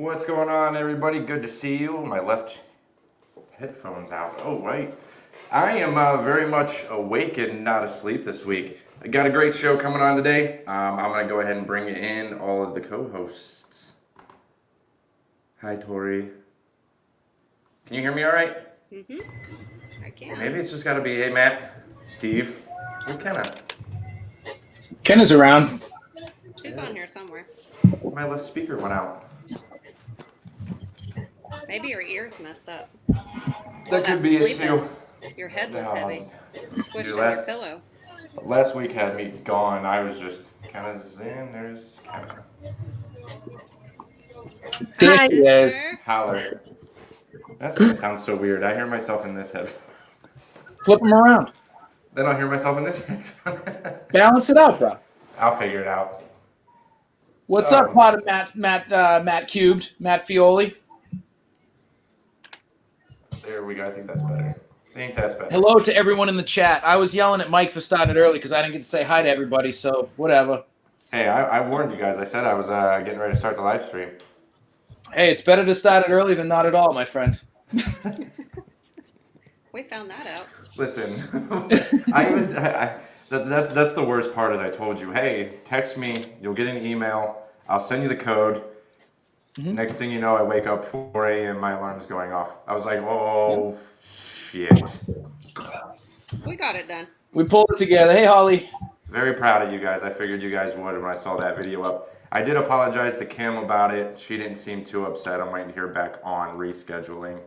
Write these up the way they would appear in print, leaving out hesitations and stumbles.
What's going on, everybody? Good to see you. My left headphone's out. Oh, right. I am very much awake and not asleep this week. I got a great show coming on today. I'm going to go ahead and bring in all of the co-hosts. Hi, Tori. Can you hear me all right? Mm-hmm. I can. Maybe it's just got to be, hey, Matt, Steve. Where's Kenna? Kenna's around. She's on here somewhere. My left speaker went out. Maybe your ears messed up. That could be it, too. Your head was heavy. Squished Dude, on your pillow. Last week had me gone. I was just Kenna's in. There's Kenna. There Hi, she is. sister. Holler. That's gonna sound so weird. I hear myself in this headphone. Flip them around. Then I'll hear myself in this headphone. Balance it out, bro. I'll figure it out. What's up, pot of Matt Cubed, Matt Fioli? There we go. I think that's better. Hello to everyone in the chat. I was yelling at Mike for starting it early because I didn't get to say hi to everybody, so whatever. Hey, I warned you guys. I said I was getting ready to start the live stream. Hey, it's better to start it early than not at all, my friend. We found that out. Listen, that's the worst part. Is I told you, hey, text me. You'll get an email. I'll send you the code. Mm-hmm. Next thing you know, I wake up 4 a.m. My alarm's going off. I was like, oh, shit. We got it done. We pulled it together. Hey, Holly. Very proud of you guys. I figured you guys would when I saw that video up. I did apologize to Kim about it. She didn't seem too upset. I'm waiting to hear back on rescheduling.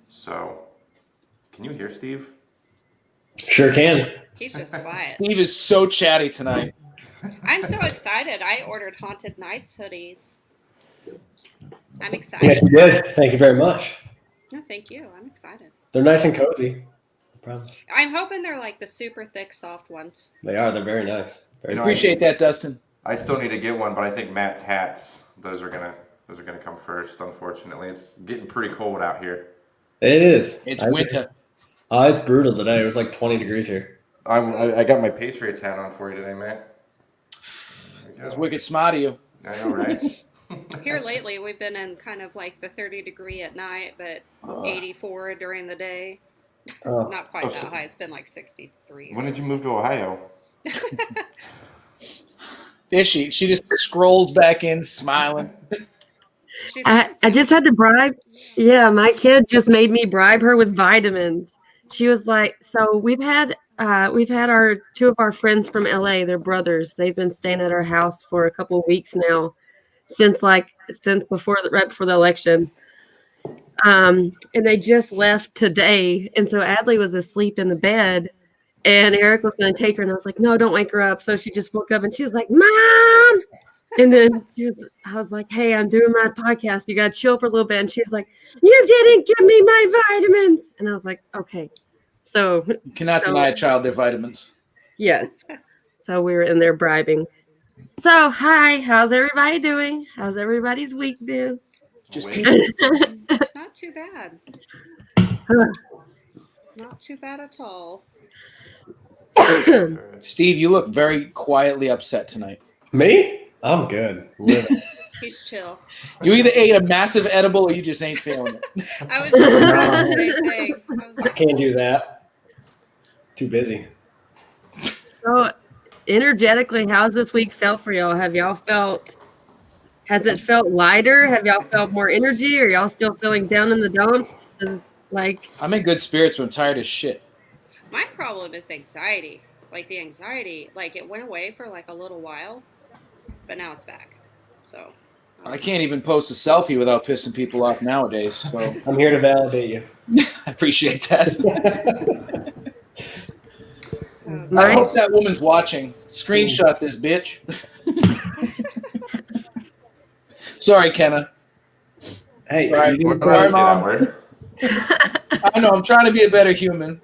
So, can you hear Steve? Sure can. He's just quiet. Steve is so chatty tonight. I'm so excited. I ordered Haunted Nights hoodies. I'm excited. Yes, you did. Thank you very much. No, thank you. I'm excited. They're nice and cozy. No problem. I'm hoping they're like the super thick, soft ones. They are. They're very nice. Very Appreciate that, Dustin. I still need to get one, but I think Matt's hats, those are gonna come first, unfortunately. It's getting pretty cold out here. It is. It's winter. It's brutal today. It was like 20 degrees here. I got my Patriots hat on for you today, Matt. That's wicked smart of you. I know, right? Here lately, we've been in kind of like the 30 degree at night, but 84 during the day. Not quite that high. It's been like 63. When did you move to Ohio? There she just scrolls back in, smiling. I just had to bribe. Yeah, my kid just made me bribe her with vitamins. She was like, so we've had our two of our friends from LA, they're brothers. They've been staying at our house for a couple of weeks now, since right before the election. And they just left today. And so Adley was asleep in the bed and Eric was going to take her. And I was like, no, don't wake her up. So she just woke up and she was like, Mom. And then I was like, hey, I'm doing my podcast. You got to chill for a little bit. And she's like, you didn't give me my vitamins. And I was like, okay. So you cannot deny a child their vitamins. Yes. So we were in there bribing. So, hi, how's everybody doing? How's everybody's week been? Just not too bad. Not too bad at all. Steve, you look very quietly upset tonight. Me? I'm good. He's chill. You either ate a massive edible or you just ain't feeling it. I was just trying the same thing. I can't do that. Too busy. So, energetically, how's this week felt for y'all? Has it felt lighter? Have y'all felt more energy? Or y'all still feeling down in the dumps? I'm in good spirits, but I'm tired as shit. My problem is anxiety. Like the anxiety, like it went away for like a little while, but now it's back. So I can't even post a selfie without pissing people off nowadays. So I'm here to validate you. I appreciate that. I hope that woman's watching. Screenshot this bitch. Sorry, Kenna. Hey, sorry, we're about to say that word. I know. I'm trying to be a better human.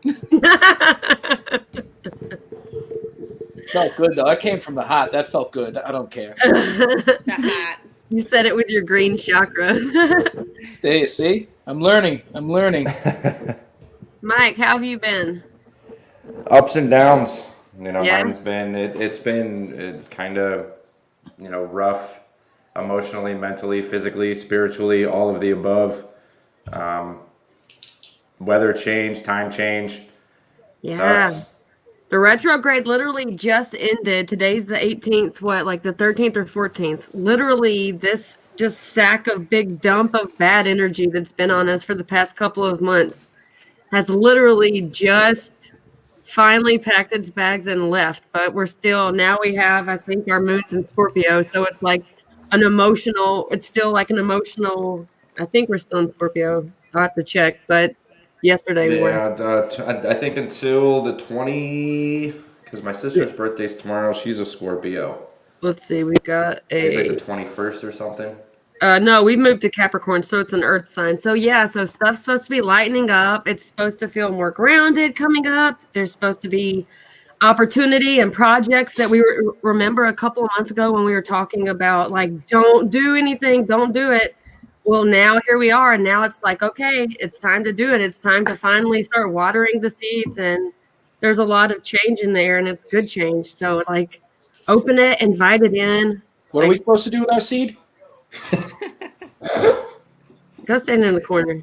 Felt good though. I came from the heart. That felt good. I don't care. The hat. You said it with your green chakra. There you see. I'm learning. Mike, how have you been? Ups and downs. You know, Yeah. mine's been it's been kind of rough. emotionally, mentally, physically, spiritually, all of the above. Weather change, time change. Yeah. Sucks. The retrograde literally just ended. Today's the 18th, what, like the 13th or 14th? Literally, this just sack of big dump of bad energy that's been on us for the past couple of months has literally just finally packed its bags and left. But we're still, now we have, I think, our moon's in Scorpio. So it's like an emotional, it's still like an emotional, I think we're still in Scorpio. I'll have to check. But yesterday we were. Yeah, I think until the 20, because my sister's birthday's tomorrow. She's a Scorpio. Let's see, we got It's like a. the 21st or something. No, we moved to Capricorn, so it's an earth sign. So yeah, so stuff's supposed to be lightening up. It's supposed to feel more grounded coming up. There's supposed to be opportunity and projects that we remember a couple of months ago when we were talking about like, don't do anything, don't do it. Well, now here we are, and now it's like, okay, it's time to do it. It's time to finally start watering the seeds, and there's a lot of change in there, and it's good change. So like, open it, invite it in. What are we supposed to do with our seed? Go stand in the corner.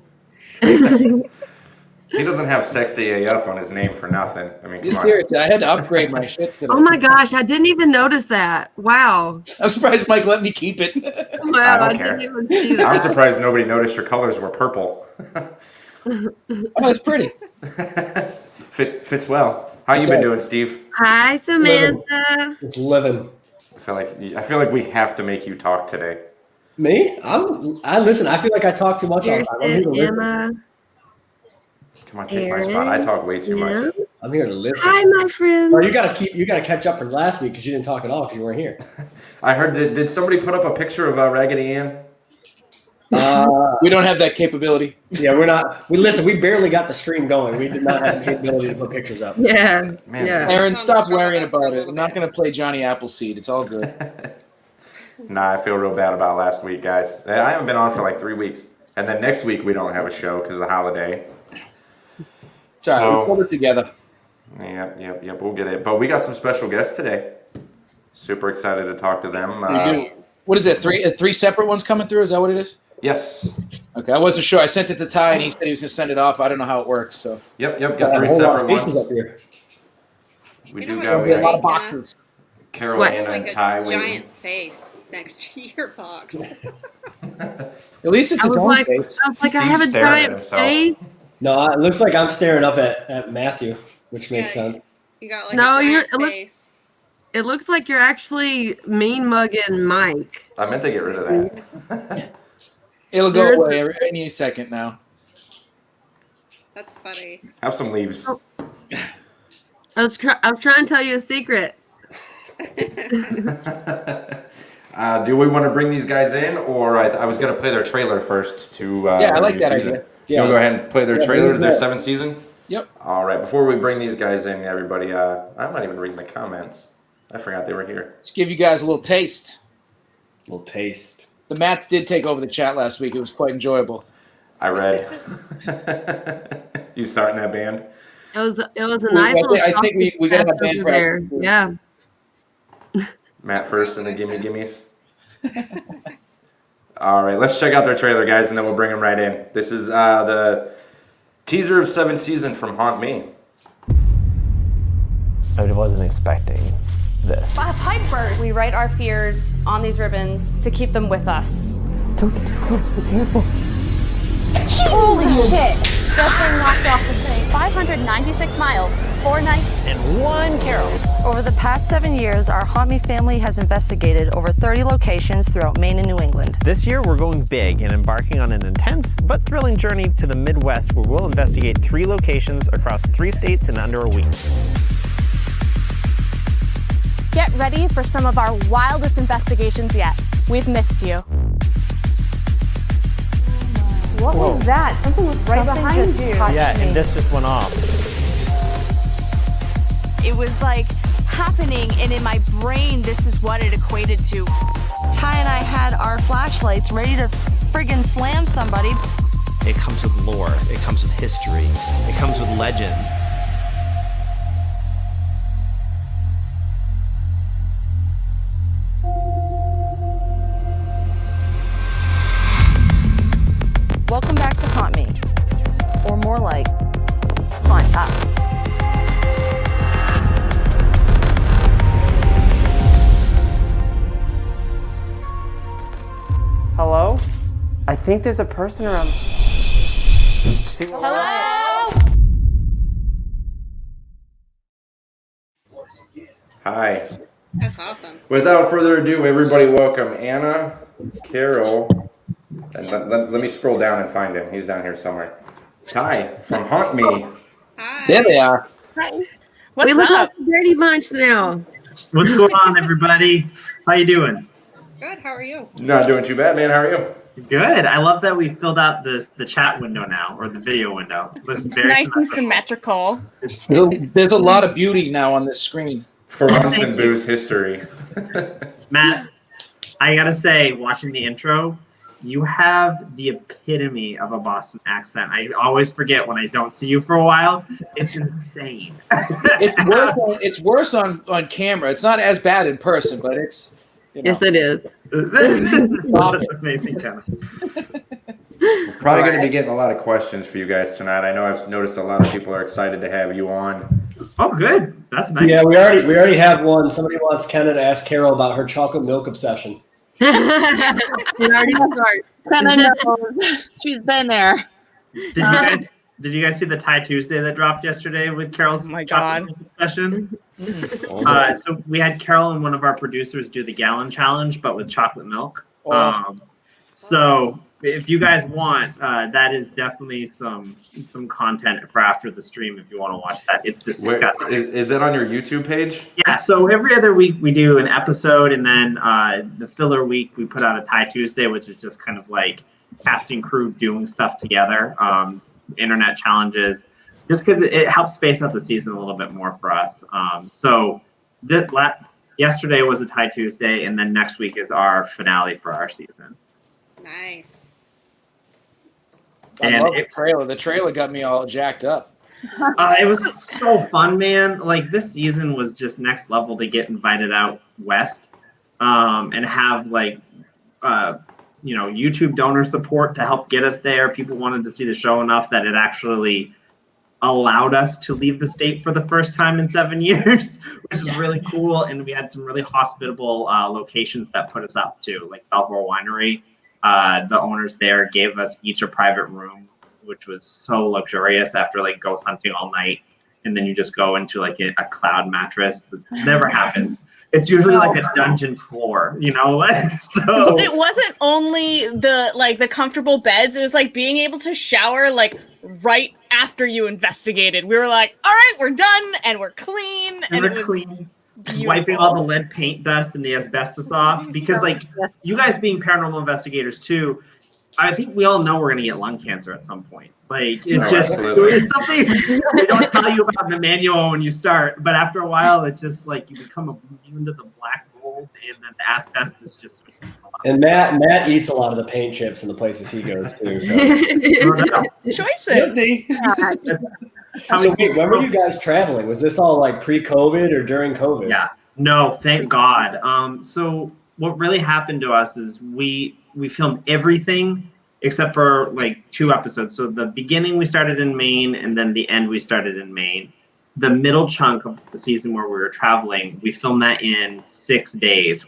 He doesn't have sexy AF on his name for nothing. I mean, come on. Seriously, I had to upgrade my shit today. Oh my gosh, I didn't even notice that. Wow. I'm surprised Mike let me keep it. Wow, don't I care. didn't even see that. I'm surprised nobody noticed your colors were purple. Oh, it's pretty. Fits well. How you been doing, Steve? Hi, Samantha. It's living. I feel like we have to make you talk today. Me? I listen. I feel like I talk too much all the time. I'm here to Kirsten, listen. Emma. Come on, take my spot. I talk way too much. I'm here to listen. Hi, my friends. Well, you gotta catch up from last week because you didn't talk at all because you weren't here. I heard. Did somebody put up a picture of Raggedy Ann? We don't have that capability. Yeah, we're not. We barely got the stream going. We did not have the capability to put pictures up. Yeah. Man, yeah. Aaron, It's on the stop worrying struggle about bus for a it. little I'm not bit. going to play Johnny Appleseed. It's all good. Nah, I feel real bad about last week, guys. I haven't been on for like 3 weeks, and then next week we don't have a show because of the holiday. Sorry, So- we'll pull it together. Yep. We'll get it. But we got some special guests today. Super excited to talk to them. What is it? Three separate ones coming through? Is that what it is? Yes. Okay, I wasn't sure. I sent it to Ty, and he said he was going to send it off. I don't know how it works. So Yep. Got Got a 3 whole lot separate of faces ones. up here. We You do know got what's we a lot got of boxes. Carol, What? Anna, and Like Ty a waiting. giant face next to your box. At least it's I its was own like, face. I Steve's have a staring at giant himself. face. No, it looks like I'm staring up at Matthew, which makes Yeah. sense. You got like No, a giant you're- face. It looks like you're actually mean mugging Mike. I meant to get rid of that. It'll go There's- away any second now. That's funny. Have some leaves. I was trying to tell you a secret. Do we want to bring these guys in, or I was going to play their trailer first to Yeah, I their like new that season. idea. Yeah. You'll go ahead and play their Yeah, trailer to bring their it 7th season? Yep. All right, before we bring these guys in, everybody, I'm not even reading the comments. I forgot they were here. Let's give you guys a little taste. Little taste. The Mats did take over the chat last week. It was quite enjoyable. I read. You starting that band? It was a nice I little. think we gotta have sausage band over there. practice. Yeah. Matt first and the Gimme Gimmes. All right, let's check out their trailer, guys, and then we'll bring them right in. This is the teaser of 7th season from Haunt Me. I wasn't expecting this. Piper. We write our fears on these ribbons to keep them with us. Don't get too close, be careful. Holy shit! The thing knocked off the thing. 596 miles, 4 nights. And one Carol. Over the past 7 years, our Haunt Me family has investigated over 30 locations throughout Maine and New England. This year, we're going big and embarking on an intense but thrilling journey to the Midwest where we'll investigate 3 locations across 3 states in under a week. Get ready for some of our wildest investigations yet. We've missed you. What was that? Something was right behind you. Yeah, and this just went off. It was like happening, and in my brain, this is what it equated to. Ty and I had our flashlights ready to friggin' slam somebody. It comes with lore, it comes with history, it comes with legends. think there's a person around. Hello? Hi. That's awesome. Without further ado, everybody welcome Anna, Carol, and let me scroll down and find him. He's down here somewhere. Ty from Hunt Me. Hi. There they are. We look like the Brady Bunch now. What's going on, everybody? How you doing? Good. How are you? Not doing too bad, man. How are you? Good. I love that we filled out the chat window now, or the video window. It looks very Nice and symmetrical. There's a lot of beauty now on this screen. For once in Boo's history. Matt, I gotta say, watching the intro, you have the epitome of a Boston accent. I always forget when I don't see you for a while. It's insane. It's worse on camera. It's not as bad in person, but it's. Yes, it is. Amazing, Kevin. We're probably going to be getting a lot of questions for you guys tonight. I know I've noticed a lot of people are excited to have you on. Oh, good. That's nice. Yeah, we already have one. Somebody wants Kenna to ask Carol about her chocolate milk obsession. It already started. Kenna knows. She's been there. Did you guys see the Thai Tuesday that dropped yesterday with Carol's chocolate milk obsession? So we had Carol and one of our producers do the gallon challenge, but with chocolate milk. So if you guys want, that is definitely some content for after the stream if you want to watch that. It's disgusting. Is it on your YouTube page? Yeah, so every other week we do an episode, and then the filler week we put out a Thai Tuesday, which is just kind of like casting crew doing stuff together, internet challenges, just because it helps space out the season a little bit more for us. So yesterday was a Thai Tuesday, and then next week is our finale for our season. Nice. I love the trailer. The trailer got me all jacked up. It was so fun, man. Like, this season was just next level to get invited out west, and have YouTube donor support to help get us there. People wanted to see the show enough that it actually allowed us to leave the state for the first time in 7 years, which is really cool. And we had some really hospitable locations that put us up too, like Belvoir Winery. The owners there gave us each a private room, which was so luxurious after like ghost hunting all night. And then you just go into like a cloud mattress. That never happens. It's usually like a dungeon floor, you know? So it wasn't only the comfortable beds, it was like being able to shower like right after you investigated. We were like, all right, we're done and we're clean. And it was clean. Wiping all the lead paint dust and the asbestos off, because like you guys being paranormal investigators too, I think we all know we're gonna get lung cancer at some point. Like it's something they don't tell you about in the manual when you start, but after a while it's just like you become immune to the black mold, and then the asbestos just. And Matt eats a lot of the paint chips in the places he goes to. So. Choices. So wait, when were you guys traveling? Was this all like pre-COVID or during COVID? Yeah, no, thank God. So what really happened to us is we filmed everything except for like 2 episodes. So the beginning we started in Maine, and then the end we started in Maine. The middle chunk of the season where we were traveling, we filmed that in 6 days.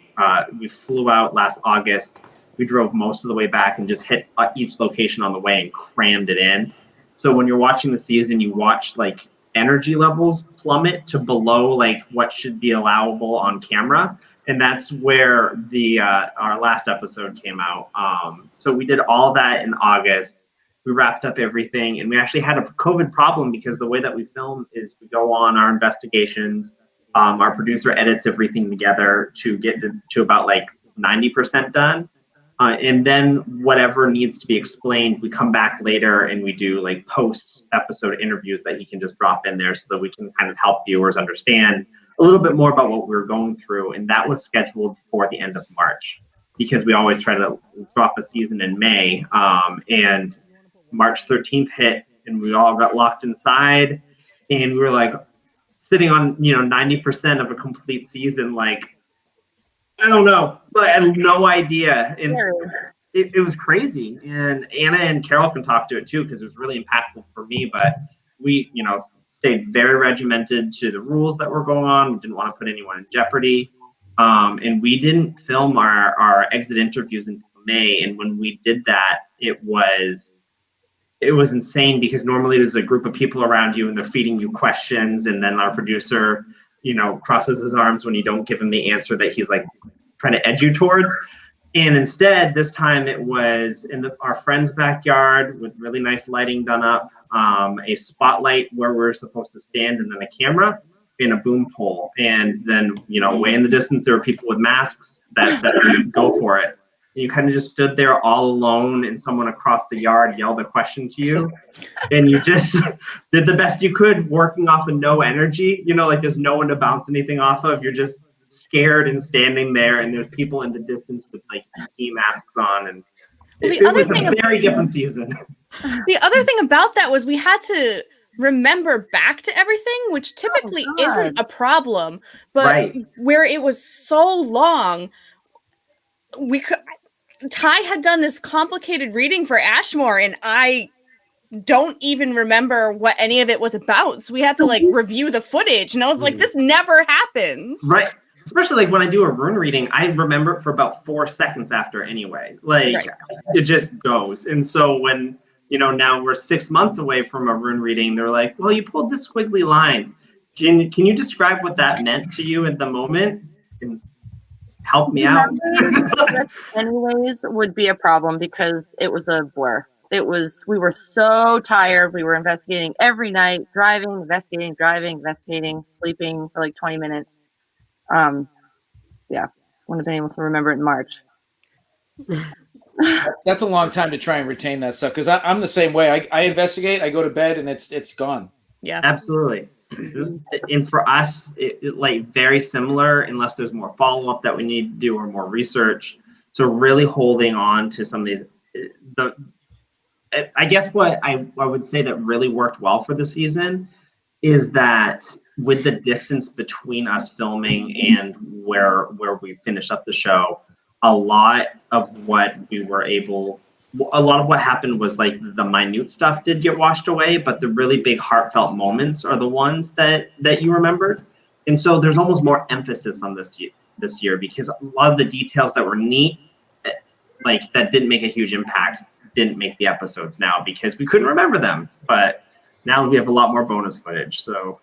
We flew out last August. We drove most of the way back and just hit each location on the way and crammed it in. So when you're watching the season, you watch like energy levels plummet to below like what should be allowable on camera. And that's where the our last episode came out. So we did all that in August. We wrapped up everything, and we actually had a COVID problem because the way that we film is we go on our investigations. Our producer edits everything together to get to about like 90% done. And then whatever needs to be explained, we come back later and we do like post-episode interviews that he can just drop in there so that we can kind of help viewers understand a little bit more about what we're going through. And that was scheduled for the end of March, because we always try to drop a season in May. And March 13th hit, and we all got locked inside, and we were like sitting on 90% of a complete season, like, I don't know, but I had no idea. And it was crazy. And Anna and Carol can talk to it too, because it was really impactful for me. But we, stayed very regimented to the rules that were going on. We didn't want to put anyone in jeopardy. And we didn't film our exit interviews until May. And when we did that, it was insane because normally there's a group of people around you and they're feeding you questions, and then our producer, crosses his arms when you don't give him the answer that he's like trying to edge you towards. And instead, this time it was in our friend's backyard with really nice lighting done up, a spotlight where we're supposed to stand, and then a camera and a boom pole. And then, way in the distance, there were people with masks that said, go for it. And you kind of just stood there all alone, and someone across the yard yelled a question to you. And you just did the best you could, working off of no energy. Like there's no one to bounce anything off of. You're just scared and standing there, and there's people in the distance with like ski masks on, and it was a very different season. The other thing about that was we had to remember back to everything, which typically isn't a problem, but where it was so long, Ty had done this complicated reading for Ashmore, and I don't even remember what any of it was about, so we had to like review the footage, and I was like, this never happens. Right. Especially like when I do a rune reading, I remember it for about 4 seconds after anyway. It just goes. And so when, now we're 6 months away from a rune reading, they're like, well, you pulled this squiggly line. Can you describe what that meant to you at the moment and help me out? Anyways, would be a problem because it was a blur. We were so tired. We were investigating every night, driving, investigating, sleeping for like 20 minutes. Wouldn't have been able to remember it in March. That's a long time to try and retain that stuff, because I'm the same way. I investigate, I go to bed, and it's gone. Yeah, absolutely. And for us, it like very similar, unless there's more follow-up that we need to do or more research. So really holding on to some of these. I guess what I would say that really worked well for the season is that with the distance between us filming and where we finish up the show, a lot of what happened was like the minute stuff did get washed away, but the really big heartfelt moments are the ones that you remembered. And so there's almost more emphasis on this year because a lot of the details that were neat, like that didn't make a huge impact, didn't make the episodes now because we couldn't remember them. But now we have a lot more bonus footage, so.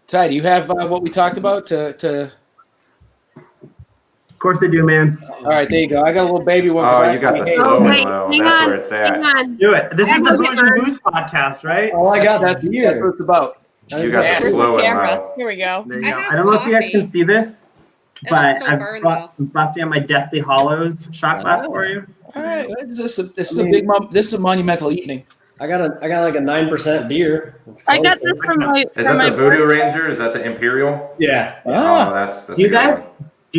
Ty, do you have what we talked about to? Of course I do, man. All right, there you go. I got a little baby one. Oh, you got the slow and low. That's where it's at. Do it. This is the Booze and Booze podcast, right? Oh, I got that's what it's about. You got the slow and low. Here we go. There you go. I don't know if you guys can see this, but I'm busting out my Deathly Hollows shot glass for you. All right, this is a monumental evening. I got like a 9% beer. I got this from my. Is that the Voodoo Ranger? Is that the Imperial? Yeah. Oh, that's do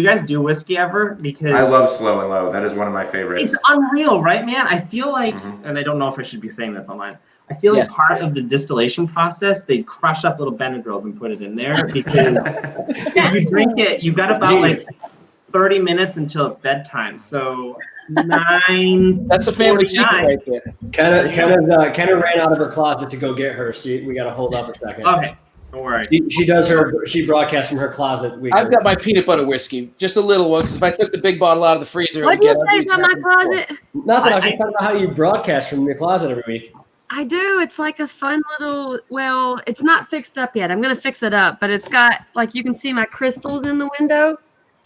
you guys do whiskey ever? Because I love slow and low. That is one of my favorites. It's unreal, right, man? I feel like, and I don't know if I should be saying this online. I feel like part of the distillation process, they crush up little Benadryls and put it in there because if you drink it, you've got about like 30 minutes until it's bedtime. So 9. That's a family secret right there. Kenna ran out of her closet to go get her. We got to hold up a second. Okay, don't worry. She broadcasts from her closet. I've got my peanut butter whiskey, just a little one, because if I took the big bottle out of the freezer, what do you say about my closet? Nothing. I was just talking about how you broadcast from your closet every week. I do. It's like a fun little, well, it's not fixed up yet. I'm going to fix it up, but it's got, like, you can see my crystals in the window.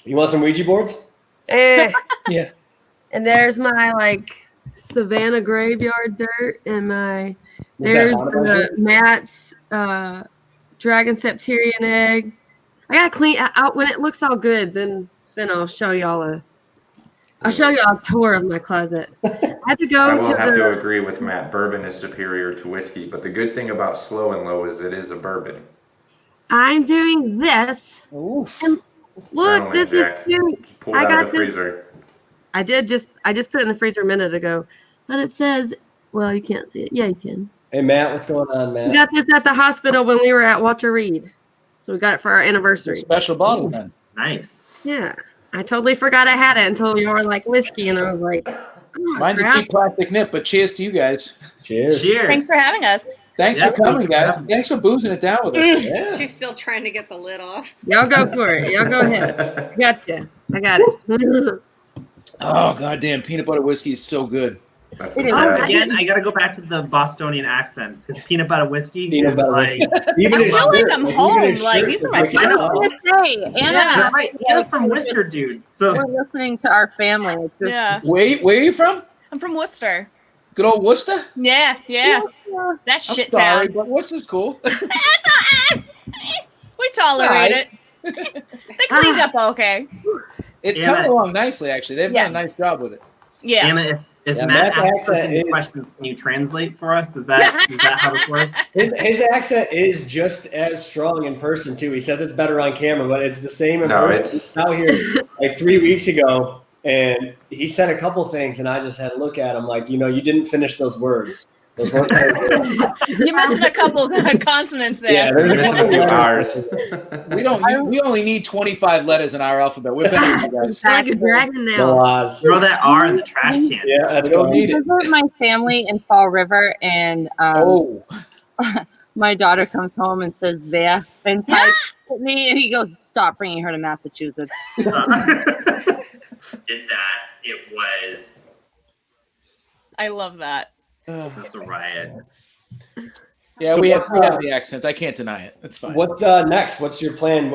You want some Ouija boards? Yeah. And there's my, like, Savannah graveyard dirt, and there's Matt's Dragon Septarian egg. I got to clean out when it looks all good, then I'll show y'all a tour of my closet. I will have to agree with Matt. Bourbon is superior to whiskey, but the good thing about slow and low is it is a bourbon. I'm doing this. Oof. And look, this is cute. Pull it out of the freezer. I just put it in the freezer a minute ago, but it says, well, you can't see it. Yeah, you can. Hey, Matt, what's going on, Matt? We got this at the hospital when we were at Walter Reed, so we got it for our anniversary. Special bottle, then. Nice. Yeah. I totally forgot I had it until you were like whiskey, and I was like, oh, mine's a cheap plastic nip, but cheers to you guys. Cheers. Thanks for having us. Thanks for coming, guys. Thanks for boozing it down with us. Yeah. She's still trying to get the lid off. Y'all go for it. Y'all go ahead. I got it. Oh goddamn, peanut butter whiskey is so good. That's It the is. best. Again, I gotta go back to the Bostonian accent because peanut butter whiskey Peanut is butter like. whiskey. Even I his feel like shirt, I'm even home. his Like, shirt these are is my like, people. I was gonna say, Anna, Yeah. That's right. Anna's from Worcester, dude. So we're listening to our family. Like this. Yeah. Where are you from? I'm from Worcester. Good old Worcester? Yeah. That I'm shit sorry, town. but Worcester's cool. We tolerate Alright. it. They cleaned up okay. It's Anna- coming along nicely, actually. They've Yes. done a nice job with it. Yeah. Anna, if Yeah, Matt Matt's asks us accent any is- questions, can you translate for us? Is that how this works? His accent is just as strong in person too. He says it's better on camera, but it's the same in No, person. it's- He's out here like 3 weeks ago, and he said a couple things, and I just had to look at him like, you didn't finish those words. Those weren't You're missing a couple consonants there. Yeah, there's You're missing a few R's. We only need 25 letters in our alphabet. We're better than you guys. It's like a dragon No now. laws. Throw that R in the trash can. Yeah, that's We don't right. need it. Visit my family in Fall River, and Oh, my daughter comes home and says "there" and types at me, and he goes, "Stop bringing her to Massachusetts." Did that? It was. I love that. That's a riot. yeah, So we have what, the accent. I can't deny it. It's fine. What's next? What's your plan?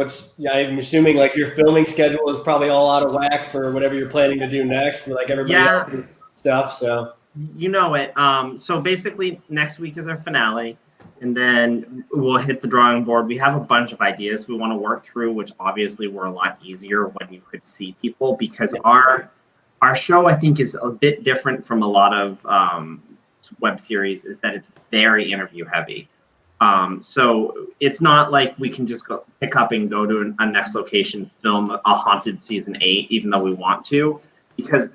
I'm assuming like your filming schedule is probably all out of whack for whatever you're planning to do next for like everybody Yeah. else's stuff. So You know it. So basically, next week is our finale, and then we'll hit the drawing board. We have a bunch of ideas we want to work through, which obviously were a lot easier when you could see people because our show, I think, is a bit different from a lot of web series. Is that it's very interview heavy. So it's not like we can just go pick up and go to a next location, film a haunted season 8, even though we want to, because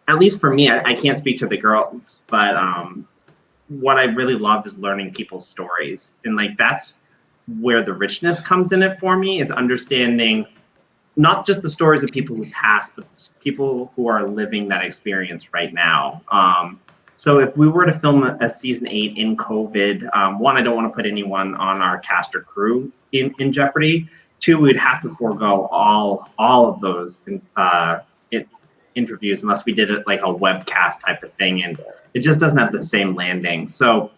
at least for me, I can't speak to the girls, but what I really love is learning people's stories. And like, that's where the richness comes in it for me, is understanding not just the stories of people who passed, but people who are living that experience right now. So if we were to film a season 8 in COVID, one, I don't want to put anyone on our cast or crew in jeopardy. 2, we'd have to forego all of those interviews unless we did it like a webcast type of thing, and it just doesn't have the same landing. So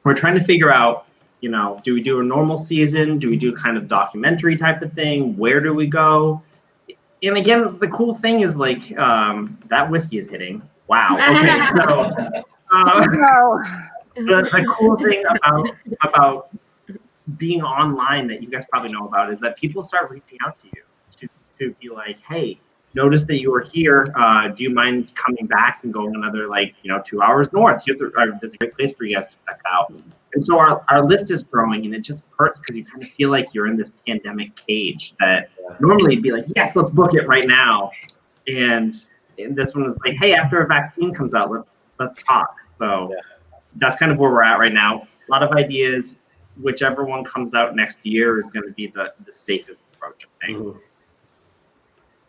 we're trying to figure out, do we do a normal season? Do we do kind of documentary type of thing? Where do we go? And again, the cool thing is like that whiskey is hitting. Wow. Okay, so No. the cool thing about being online that you guys probably know about is that people start reaching out to you to be like, hey, notice that you were here. Do you mind coming back and going another 2 hours north? There's a great place for you guys to check out. And so our list is growing, and it just hurts because you kind of feel like you're in this pandemic cage that normally you'd be like, yes, let's book it right now. And this one was like, hey, after a vaccine comes out, let's talk. So that's kind of where we're at right now. A lot of ideas. Whichever one comes out next year is going to be the safest approach, I think. Mhm.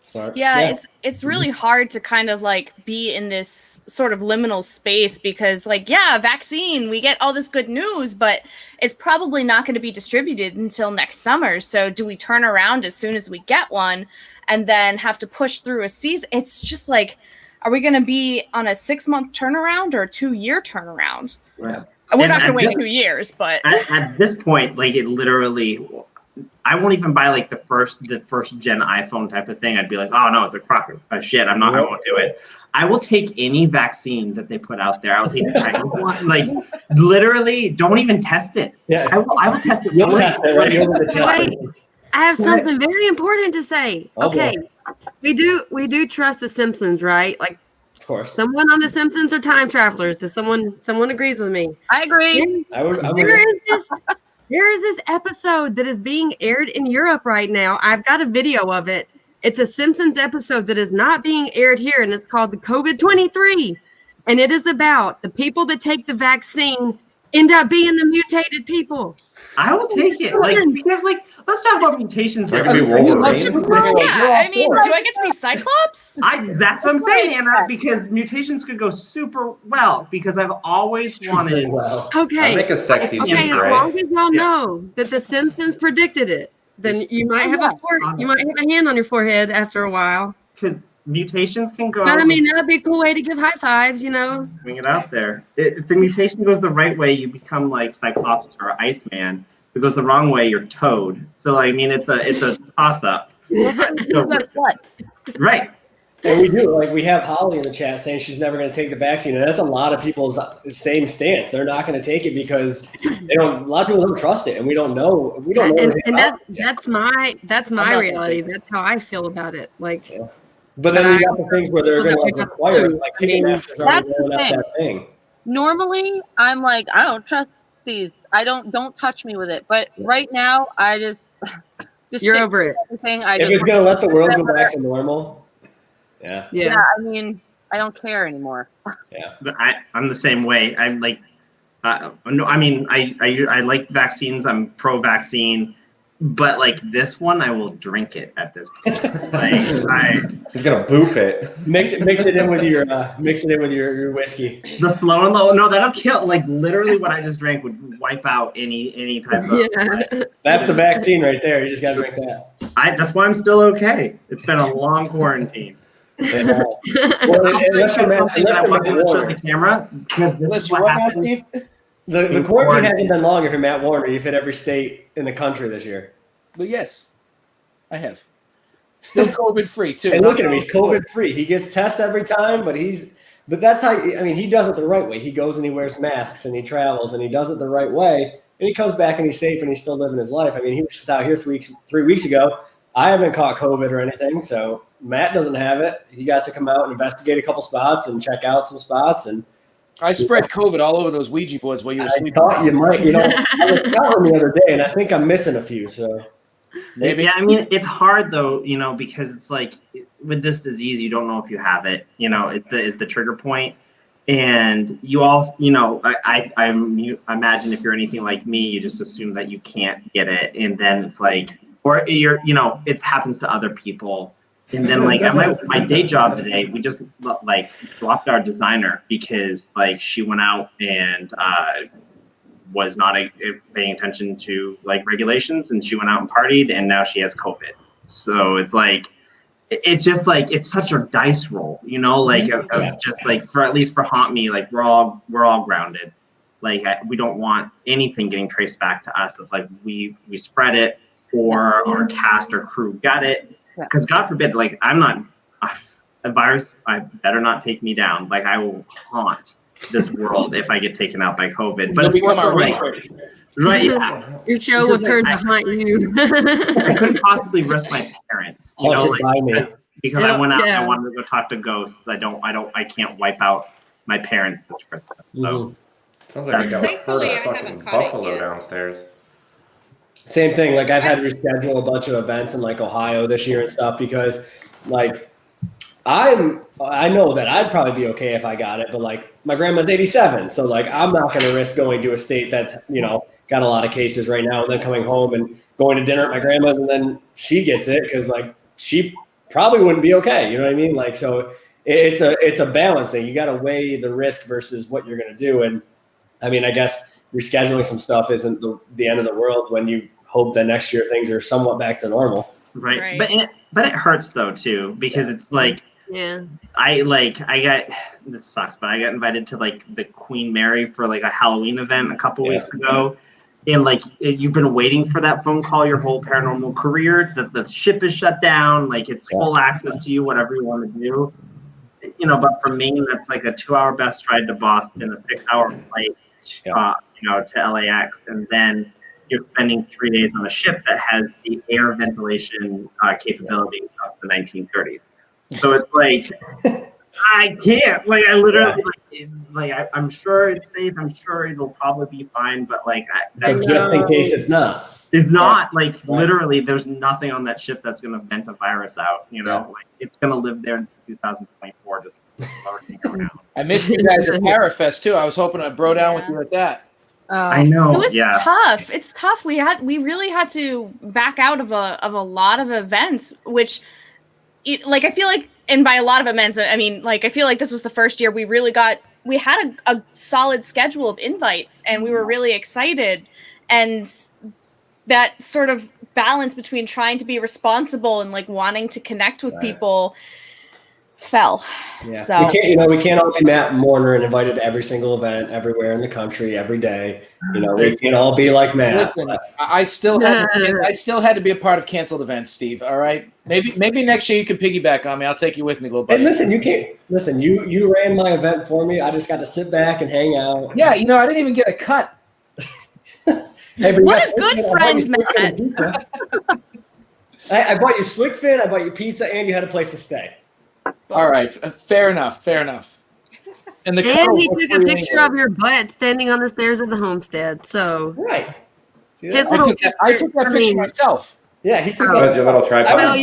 Smart. Yeah, it's really hard to kind of like be in this sort of liminal space because vaccine, we get all this good news, but it's probably not going to be distributed until next summer. So do we turn around as soon as we get one and then have to push through a season? It's just like, are we going to be on a 6-month turnaround or a 2-year turnaround? Yeah. We're And not going to at wait this- 2 years, but At this point, it literally, I won't even buy the first gen iPhone type of thing. I'd be like, oh no, it's a crock of shit. I won't do it. I will take any vaccine that they put out there. I will take the Chinese one. Literally, don't even test it. Yeah. I will test it. You'll test it, right? You'll do the test. Wait, I have something very important to say. Oh, boy. Okay, we do trust the Simpsons, right? Like Of course. someone on the Simpsons are time travelers. Does someone agrees with me? I agree. I would. There is this episode that is being aired in Europe right now. I've got a video of it. It's a Simpsons episode that is not being aired here, and it's called the COVID-23. And it is about the people that take the vaccine end up being the mutated people. I will take it. Because let's talk about mutations. That could be Wolverine. yeah, I mean, do I get to be Cyclops? That's what I'm saying, Anna, because mutations could go super well, because I've always wanted. Well. I Okay. make a sexy Okay, Jean Okay, as Grey. long as y'all know that the Simpsons predicted it, then you might have a hand on your forehead after a while. Because mutations can go. But I mean, that'd be a cool way to give high fives, you know? Bring it out there. If the mutation goes the right way, you become like Cyclops or Iceman. If it goes the wrong way, you're Toad. So I mean, it's a toss up. So, Guess what? right. And we do, like, we have Holly in the chat saying she's never going to take the vaccine, and that's a lot of people's same stance. They're not going to take it because they don't. A lot of people don't trust it, and we don't know. We don't know. And that's my reality. That's how I feel about it. Like, Yeah. But then you got the things where they're going to require it, like Ticketmaster's already That's the rolling out thing. that thing. Normally, I'm like, I don't trust these. Don't touch me with it. But right now, I just you're stick over with it. everything. If it's going to let the world go back to normal, yeah. Yeah, I mean, I don't care anymore. But I'm the same way. I'm like, no, I mean, I like vaccines. I'm pro-vaccine, but like this one, I will drink it at this point. He's gonna boof it. Mix it in with your whiskey. The slow and low. No, that'll kill. Like literally, what I just drank would wipe out any type of. Yeah. That's the vaccine right there. You just got to drink that. That's why I'm still okay. It's been a long quarantine. And, Well, unless you're something that I Matt want to show Warner. the camera because this is what happened. The quarantine hasn't been long if you're Matt Warner. You've hit every state in the country this year. But yes, I have. Still COVID free too. And look at him, he's COVID free. He gets tests every time, but that's how, I mean, he does it the right way. He goes and he wears masks and he travels and he does it the right way. And he comes back and he's safe and he's still living his life. I mean, he was just out here 3 weeks ago. I haven't caught COVID or anything, so Matt doesn't have it. He got to come out and investigate a couple spots and check out some spots. And I spread COVID all over those Ouija boards while you were I sleeping. thought you might, I was counting the other day, and I think I'm missing a few. So Maybe. Yeah, I mean, it's hard though, because it's like with this disease, you don't know if you have it. Is the trigger point, and you all, I imagine if you're anything like me, you just assume that you can't get it, and then it's like, or it happens to other people. And then like at my day job today, we just like dropped our designer because like she went out and was not paying attention to like regulations, and she went out and partied, and now she has COVID. So it's like, it's just like, it's such a dice roll, of just like, for at least for Haunt Me, like we're all grounded. Like we don't want anything getting traced back to us of like we spread it or our cast or crew got it. Because God forbid, like I'm not a virus. I better not take me down. Like I will haunt this world if I get taken out by COVID. But You'll become our unfortunately, right? Yeah. Your show will turn to haunt you. I couldn't possibly risk my parents, because I went out and I wanted to go talk to ghosts. I can't wipe out my parents this Christmas. So sounds like I got a herd Thankfully, I of fucking haven't caught it buffalo yet. downstairs. same thing. Like I've had to reschedule a bunch of events in like Ohio this year and stuff because like I know that I'd probably be okay if I got it, but like my grandma's 87. So like, I'm not going to risk going to a state that's, got a lot of cases right now and then coming home and going to dinner at my grandma's and then she gets it. Cause like she probably wouldn't be okay. You know what I mean? Like, so it's a balance thing. You got to weigh the risk versus what you're going to do. And I mean, I guess rescheduling some stuff isn't the end of the world when you hope that next year things are somewhat back to normal. Right. But it hurts though too, because it's like, Yeah. This sucks, but I got invited to like the Queen Mary for like a Halloween event a couple weeks ago. And like, you've been waiting for that phone call your whole paranormal career, that the ship is shut down, like it's full access to you, whatever you want to do. But for Maine, that's like a 2-hour bus ride to Boston, a 6-hour flight, to LAX. And then you're spending 3 days on a ship that has the air ventilation capabilities of the 1930s. So it's like, I can't. Like, I literally, I'm sure it's safe. I'm sure it'll probably be fine. But like, Just in case it's not. It's not like literally. There's nothing on that ship that's gonna vent a virus out. Like it's gonna live there in 2024, just floating around. I missed you guys at Parafest too. I was hoping to bro down with you at that. I know. It was tough. It's tough. We really had to back out of a lot of events, which. I feel like, and by a lot of events, I mean, like, I feel like this was the first year we had a solid schedule of invites and we were really excited. And that sort of balance between trying to be responsible and like wanting to connect with people fell. Yeah. So We can't all be Matt Warner and invited to every single event everywhere in the country every day. We can't all be like Matt. Listen, I still had to be a part of canceled events, Steve. All right, maybe next year you can piggyback on me. I'll take you with me, little buddy. And listen, you ran my event for me. I just got to sit back and hang out. Yeah, I didn't even get a cut. Hey, what a good friend, Matt. I bought you slick fin, I bought you pizza, and you had a place to stay. All right, fair enough. And he took a picture of your butt standing on the stairs of the homestead. So right. I took that picture myself. Yeah, he took your little tripod. Well,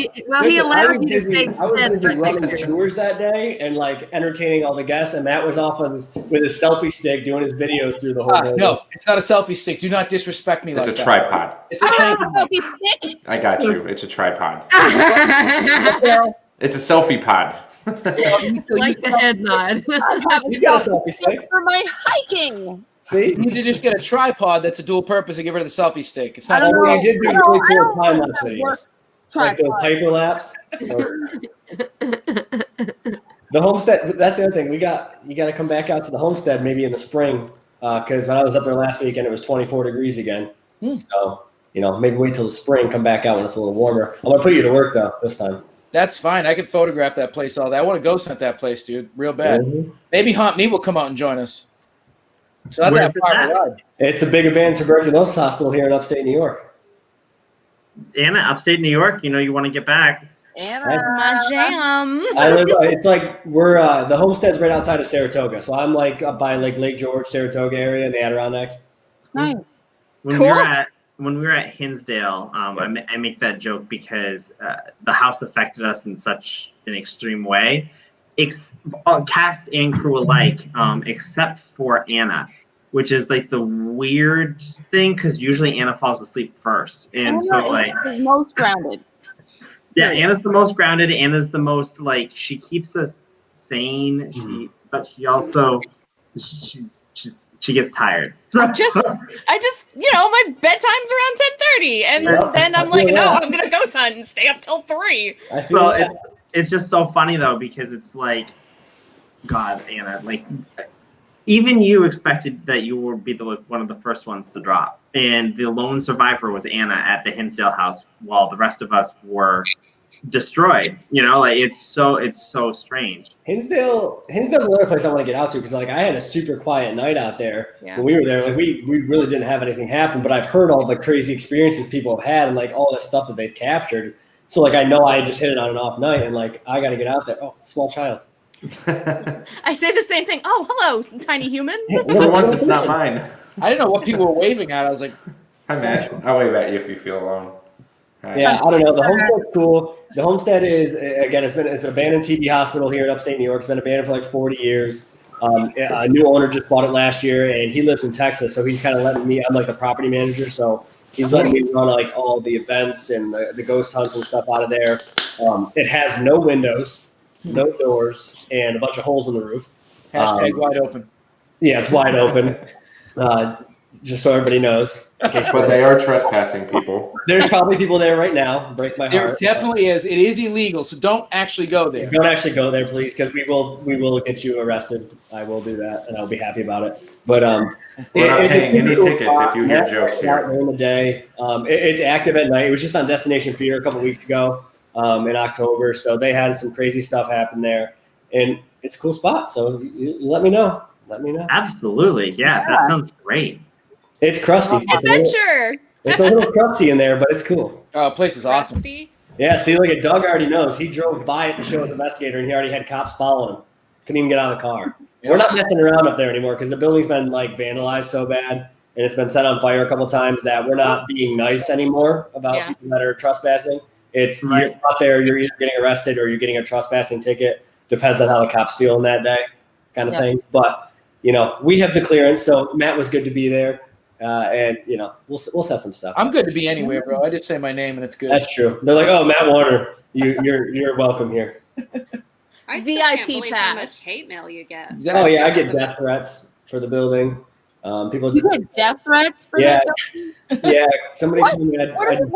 he allowed you to stay. I was busy running the tours that day and entertaining all the guests, and Matt was off with his selfie stick doing his videos through the whole. No, it's not a selfie stick. Do not disrespect me. It's a tripod. It's a selfie stick. I got you. It's a tripod. It's a selfie pod. Like the head nod. You got a selfie stick for my hiking. See, you need to just get a tripod that's a dual purpose and get rid of the selfie stick. It's not. I did do really cool time lapse videos, like those paper lapse. The homestead. That's the other thing. You got to come back out to the homestead maybe in the spring, because when I was up there last weekend, it was 24 degrees again. So maybe wait till the spring, come back out when it's a little warmer. I'm gonna put you to work though this time. That's fine. I could photograph that place all day. I want to ghost hunt that place, dude. Real bad. Mm-hmm. Maybe Haunt Me will come out and join us. So not Where's that far it of a ride. It's a big abandoned tuberculosis hospital here in upstate New York. Anna, upstate New York, you want to get back. Anna. That's my jam. I live. It's like we're the homestead's right outside of Saratoga, so I'm up by Lake George, Saratoga area in the Adirondacks. Nice. When we were at Hinsdale, I make that joke because the house affected us in such an extreme way, cast and crew alike, except for Anna, which is the weird thing because usually Anna falls asleep first, and the most grounded. Yeah, Anna's the most grounded. Anna's the most she keeps us sane. But she also she gets tired. I just my bedtime's around 10:30, and then I'm like, no, I'm gonna go hunt and stay up till 3. Well, it's just so funny though because it's God, Anna, even you expected that you would be one of the first ones to drop, and the lone survivor was Anna at the Hinsdale house, while the rest of us were destroyed. It's so strange. Hinsdale's another place I want to get out to because I had a super quiet night out there when we were there. We really didn't have anything happen, but I've heard all the crazy experiences people have had and all the stuff that they've captured. So I know I just hit it on an off night and I got to get out there. Oh, small child. I say the same thing. Oh, hello, tiny human. For once, it's not mine. I didn't know what people were waving at. I was like, "Hi, Matt. I'll wave at you if you feel alone." Hi. Yeah, I don't know. The homestead's cool. The homestead is it's an abandoned TB hospital here in upstate New York. It's been abandoned for 40 years. A new owner just bought it last year, and he lives in Texas, so he's kind of letting me. I'm the property manager, so he's letting me run all the events and the ghost hunts and stuff out of there. It has no windows, no doors, and a bunch of holes in the roof. Hashtag wide open. Yeah, it's wide open. Just so everybody knows. But they are trespassing people. There's probably people there right now. Break my There heart. definitely is. It is illegal, so don't actually go there. Don't actually go there, please, because we will get you arrested. I will do that, and I'll be happy about it. But we're not paying any tickets if you hear Matt jokes out here. during the day. It's active at night. It was just on Destination Fear a couple weeks ago in October, so they had some crazy stuff happen there, and it's a cool spot. So you let me know. Let me know. Absolutely, yeah. That sounds great. It's crusty. Adventure. It's a little crusty in there, but it's cool. Oh, place is awesome. Rusty. Yeah, see, Doug already knows. He drove by it to show his investigator, and he already had cops following him. Couldn't even get out of the car. Yeah. We're not messing around up there anymore because the building's been vandalized so bad, and it's been set on fire a couple times that we're not being nice anymore about people that are trespassing. It's you're out there, you're either getting arrested or you're getting a trespassing ticket. Depends on how the cops feeling that day, kind of thing. But we have the clearance, so Matt was good to be there. And we'll set some stuff. I'm good to be anywhere, bro. I just say my name and it's good. That's true. They're like, oh, Matt Warner, you're welcome here. I still can't VIP believe how pass. much hate mail you get. Oh yeah, I get death threats for the building. People. You get death threats for that? Yeah. Somebody told me What are the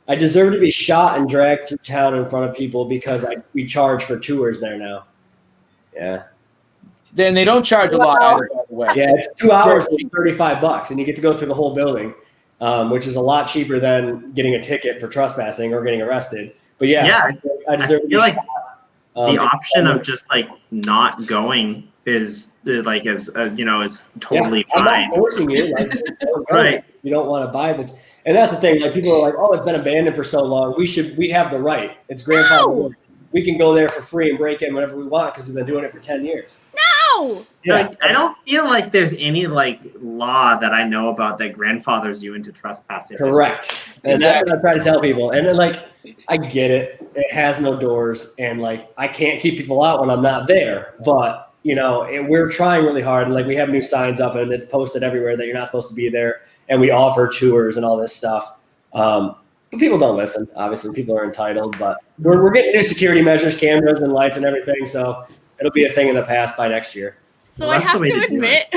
I deserve to be shot and dragged through town in front of people because we charge for tours there now. Yeah. Then they don't charge a lot either, by the way. Yeah, it's 2 hours and $35, and you get to go through the whole building, which is a lot cheaper than getting a ticket for trespassing or getting arrested. But yeah, I deserve to be like shot. the option of just like not going is like is totally I'm fine. not forcing you. Like, Right. You don't want to buy this, and that's the thing. Like people are like, "Oh, it's been abandoned for so long. We have the right. It's grandfather. We can go there for free and break in whenever we want because we've been doing it for 10 years." No. Yeah, I don't feel like there's any like law that I know about that grandfathers you into trespassing. correct. And that's what I try to tell people. And then, like, I get it. It has no doors, and like I can't keep people out when I'm not there. But we're trying really hard, and like we have new signs up, and it's posted everywhere that you're not supposed to be there. And we offer tours and all this stuff. But people don't listen. Obviously, people are entitled, but we're getting new security measures, cameras and lights and everything. So it'll be a thing in the past by next year. So Well, I that's the have way to to do admit,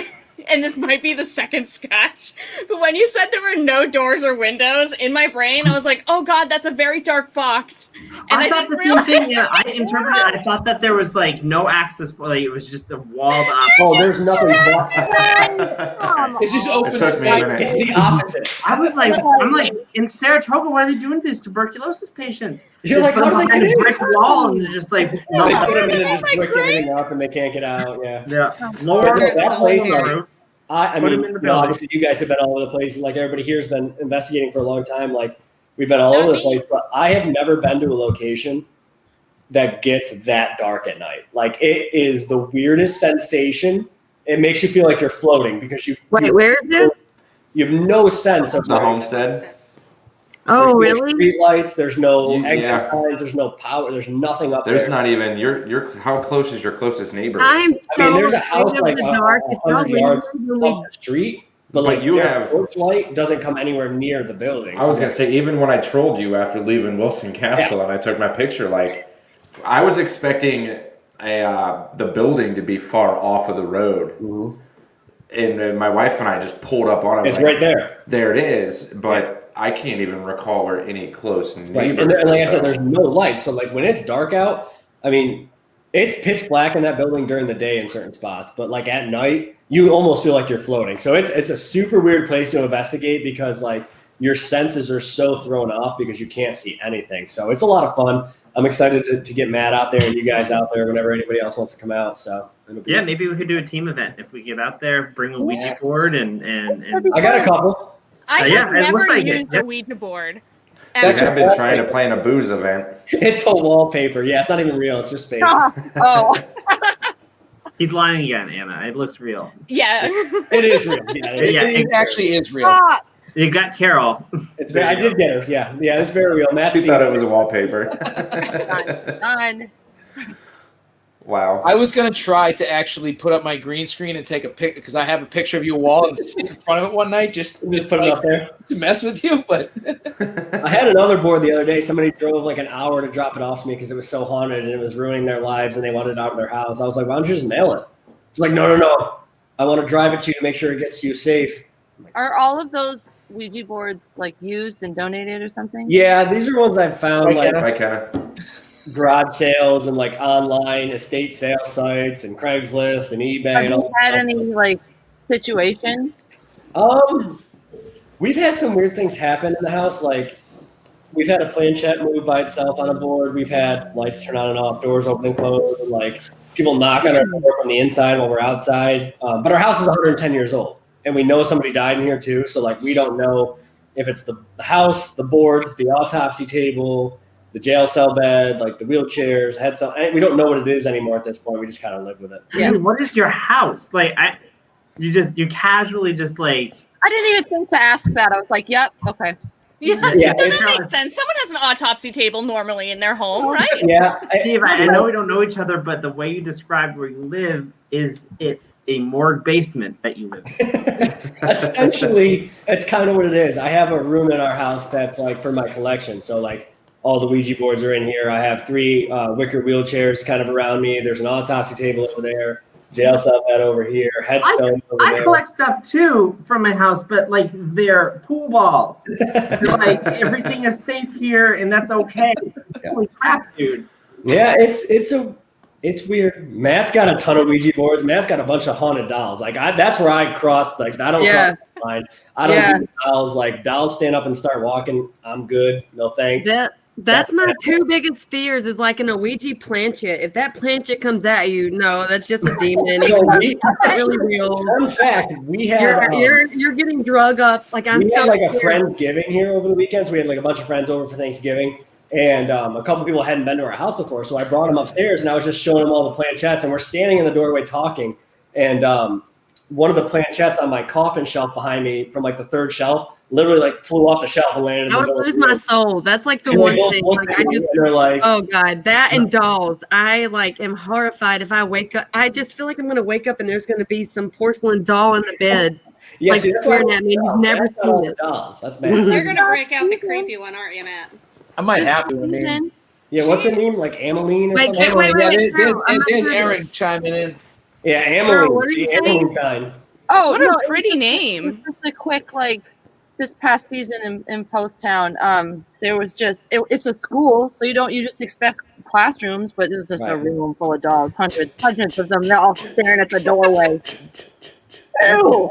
and this might be the second scotch, but when you said there were no doors or windows, in my brain, I was like, oh God, that's a very dark box. And I thought didn't the same thing. realize- Yeah, I interpreted. I thought that there was like no access, like it was just a walled up. Oh, there's nothing. It's just open It took me a space. minute. It's the opposite. I'm like in Saratoga. Why are they doing this to tuberculosis patients? You're Just like, put what them are they behind a doing? brick wall and they're just like no. They put them in and Oh just my bricked God. everything up, and they can't get out. Yeah. Yeah, lower But that place, lower like, roof. I Put mean, 'em in the building. obviously you guys have been all over the place, and like everybody here's been investigating for a long time. Like we've been all Not over the me. place, but I have never been to a location that gets that dark at night. Like it is the weirdest sensation. It makes you feel like you're floating because Wait, where is this? you have no sense of The homestead. Oh, There's no really? street lights. There's no Yeah. exit lines. There's no power. There's nothing up There's there. not even your. How close is your closest neighbor? I'm so I mean, there's a afraid house of like the dark. If y'all 100 yards leave, up the street, but like you their have- porch light doesn't come anywhere near the building. I was gonna say, even when I trolled you after leaving Wilson Castle and I took my picture, like I was expecting the building to be far off of the road, Mhm. and my wife and I just pulled up on it. It's like, right there. There it is, but I can't even recall where any close Right. neighbors. And like I were, said, so- there's no lights. So like when it's dark out, I mean, it's pitch black in that building during the day in certain spots, but like at night, you almost feel like you're floating. So it's a super weird place to investigate because like your senses are so thrown off because you can't see anything. So it's a lot of fun. I'm excited to get Matt out there and you guys out there whenever anybody else wants to come out. So it'll be, Yeah, maybe we could do a team event if we get out there, bring a Ouija board and I got a couple. I So, have yeah, it never looks like it. used Yep. a Ouija board. We Ever. have been trying to plan a booze event. It's a wallpaper. Yeah, it's not even real. It's just fake. Oh, he's lying again, Anna. It looks real. Yeah. It is real. Yeah, Yeah, It actually is real. stop. You got Carol. it's very, I did get her. Yeah, it's very real. Matt's She seen thought it was a wallpaper. Done. Wow. I was gonna try to actually put up my green screen and take a pic because I have a picture of you wall and sit in front of it one night just Just put it up there. to mess with you. But I had another board the other day. Somebody drove like an hour to drop it off to me because it was so haunted and it was ruining their lives and they wanted it out of their house. I was like, why don't you just mail it? She's like, no. I want to drive it to you to make sure it gets to you safe. Are all of those Ouija boards like used and donated or something? Yeah, these are ones I've found Right, like Kenna? Hi, Kenna. garage sales and like online estate sale sites and Craigslist and eBay. Have And you all had that any like situation? stuff. We've had some weird things happen in the house. Like we've had a planchette move by itself on a board. We've had lights turn on and off, doors open and close, and like people knock on our door from the inside while we're outside. But our house is 110 years old, and we know somebody died in here too. So like we don't know if it's the house, the boards, the autopsy table, the jail cell bed, like the wheelchairs, we don't know what it is anymore at this point. We just kind of live with it. Yeah. Dude, what is your house? Like you casually just like I didn't even think to ask that. I was like, yep, okay. Yeah, Yeah, that it's- makes sense. Someone has an autopsy table normally in their home, right? Yeah. Steve, I know we don't know each other, but the way you described where you live, is it a morgue basement that you live in? Essentially, that's kind of what it is. I have a room in our house that's like for my collection. So like all the Ouija boards are in here. I have 3 wicker wheelchairs kind of around me. There's an autopsy table over there. Jail cell bed over here. Headstone over I there. collect stuff too from my house, but like they're pool balls. Like everything is safe here, and that's okay. Holy crap, dude! Yeah, it's weird. Matt's got a ton of Ouija boards. Matt's got a bunch of haunted dolls. Like that's where I cross. Like I don't cross the line. I don't do dolls. Like dolls stand up and start walking. I'm good. No thanks. That's my two biggest fears is like an Ouija planchette. If that planchette comes at you, no, that's just a demon. So It's not really real. Fun fact: we had you're getting drug up. Like we had like a Friendsgiving here over the weekends. We had like a bunch of friends over for Thanksgiving, and a couple people hadn't been to our house before. So I brought them upstairs, and I was just showing them all the planchettes. And we're standing in the doorway talking, and one of the planchettes on my coffin shelf behind me, from like the third shelf, literally like flew off the shelf and landed in I the door. would lose my soul. That's like the And one they thing. both Like looked I at me just, and they're like, oh God, that and dolls. I like am horrified if I wake up. I just feel like I'm gonna wake up and there's gonna be some porcelain doll in the bed, yeah, like see, that's why staring at me. And you've never that's not seen it. dolls. That's bad. You're gonna break out the creepy one, aren't you, Matt? I might have to. I mean, Yeah, what's her name? Like Ameline or Wait, something? wait, wait, yeah, wait, no, I'm not there's sure. Aaron chiming in. Yeah, Carol, Ameline. what are you See, saying? Ameline kind. Oh, What no, a pretty name. just a quick this past season in Post Town, there was just it's a school, so you just expect classrooms, but it was just a room full of dolls, hundreds of them. They're all staring at the doorway. Ew.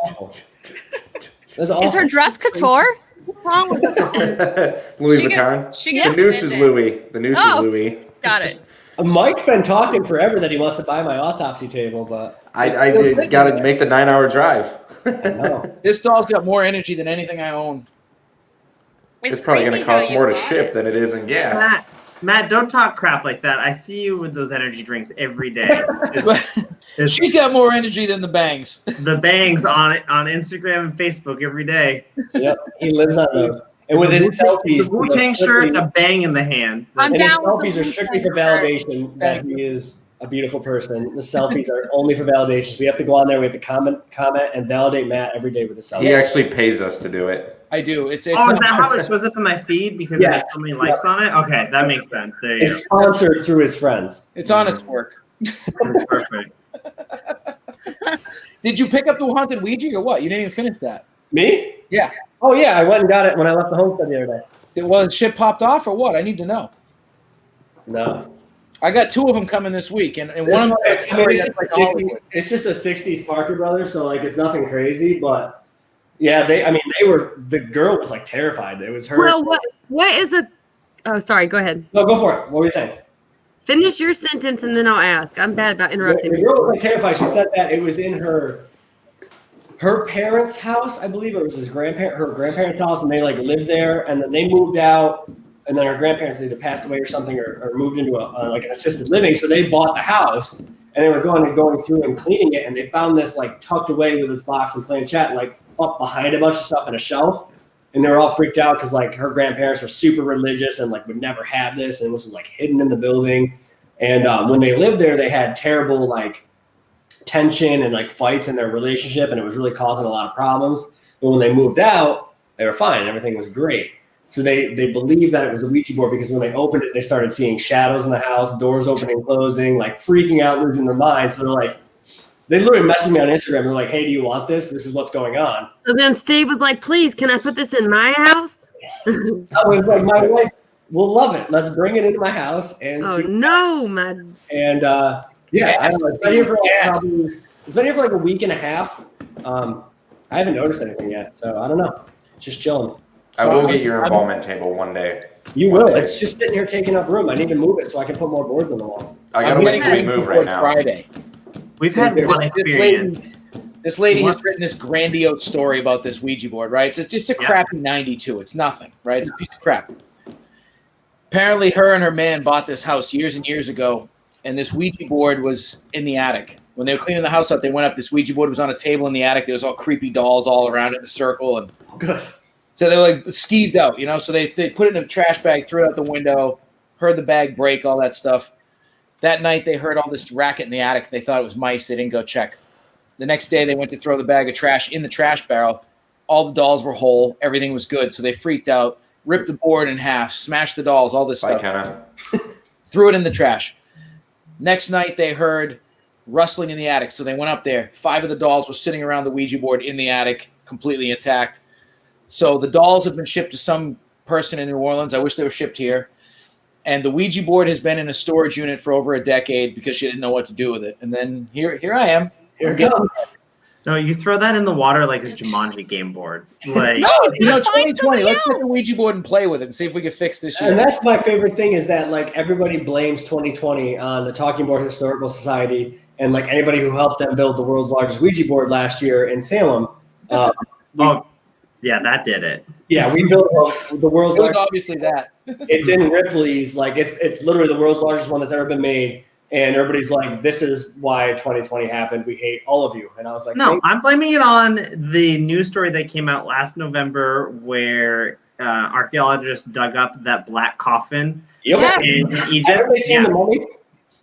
Is her dress couture? What's wrong with Louis She Vuitton. gets- she The gets noose is offended. Louis. The noose Oh. is Louis. Got it. Mike's been talking forever that he wants to buy my autopsy table, but I got to make the 9-hour drive. I know. This doll's got more energy than anything I own. It's probably going to creepy how cost you more to bought ship it. than it is in gas. Matt, don't talk crap like that. I see you with those energy drinks every day. It's She's got more energy than the bangs. the bangs on Instagram and Facebook every day. Yep, he lives on those. And with his selfies, It's a Wu-Tang shirt, a bang in the hand. I'm and his down with selfies the are strictly for Wu-Tang validation that he is a beautiful person. The selfies are only for validation. We have to go on there. We have to comment, and validate Matt every day with a selfie. He actually pays us to do it. I do. It's Oh, is that how it shows up in my feed? Because Yes. there's so many likes on it? Okay, that makes sense. There you It's sponsored through his friends. It's honest work. go. That's perfect. Did you pick up the haunted Ouija or what? You didn't even finish that. Me? Yeah. Oh yeah, I went and got it when I left the homestead the other day. Shit popped off or what? I need to know. No. I got 2 of them coming this week, and one of them It's just a '60s Parker Brothers, so like it's nothing crazy, but yeah, the girl was like terrified. It was her. Well, what is a? Oh, sorry. Go ahead. No, go for it. What were you saying? Finish your sentence and then I'll ask. I'm bad about interrupting. The girl was like terrified. She said that it was in her parents' house, I believe it was her grandparents' house, and they like lived there, and then they moved out, and then her grandparents either passed away or something, or moved into like an assisted living. So they bought the house, and they were going through and cleaning it, and they found this like tucked away with its box and planchette, like up behind a bunch of stuff in a shelf. And they were all freaked out because like her grandparents were super religious and like would never have this, and this was like hidden in the building. And when they lived there, they had terrible like tension and like fights in their relationship, and it was really causing a lot of problems. But when they moved out, they were fine. Everything was great. So they believed that it was a Ouija board because when they opened it, they started seeing shadows in the house, doors opening and closing, like freaking out, losing their minds. So they're like, they literally messaged me on Instagram. They're like, "Hey, do you want this? This is what's going on." So then Steve was like, "Please, can I put this in my house?" I was like, "My wife will love it. Let's bring it into my house and Oh see." no, my. And yeah, I don't know. It's been here for like a week and a half. I haven't noticed anything yet, so I don't know. It's just chilling. I will get your embalmment table one day. You will. It's just sitting here taking up room. I need to move it so I can put more boards on the wall. I gotta wait till we move right now. Friday. We've had one experience. This lady has written this grandiose story about this Ouija board, right? It's just a crappy 92. It's nothing, right? It's a piece of crap. Apparently, her and her man bought this house years and years ago, and this Ouija board was in the attic. When they were cleaning the house out, they went up. This Ouija board was on a table in the attic. There was all creepy dolls all around it in a circle. And good. So they were like skeeved out, you know? So they put it in a trash bag, threw it out the window, heard the bag break, all that stuff. That night, they heard all this racket in the attic. They thought it was mice. They didn't go check. The next day, they went to throw the bag of trash in the trash barrel. All the dolls were whole. Everything was good. So they freaked out, ripped the board in half, smashed the dolls, all this Bye, stuff. Kenna. Threw it in the trash. Next night, they heard rustling in the attic. So they went up there. 5 of the dolls were sitting around the Ouija board in the attic, completely intact. So the dolls have been shipped to some person in New Orleans. I wish they were shipped here. And the Ouija board has been in a storage unit for over a decade because she didn't know what to do with it. And then here I am. Here it goes. No, you throw that in the water like a Jumanji game board. Like, No, 2020. somebody Let's get the Ouija board and play with it and see if we can fix this year. And that's my favorite thing is that like everybody blames 2020 on the Talking Board Historical Society and like anybody who helped them build the world's largest Ouija board last year in Salem. oh, yeah, that did it. Yeah, we built the world's It was largest. obviously that. It's in Ripley's. Like it's literally the world's largest one that's ever been made. And everybody's like, this is why 2020 happened. We hate all of you. And I was like, No, I'm blaming it on the news story that came out last November where archaeologists dug up that black coffin Yep. in Egypt. Everybody seen the mummy?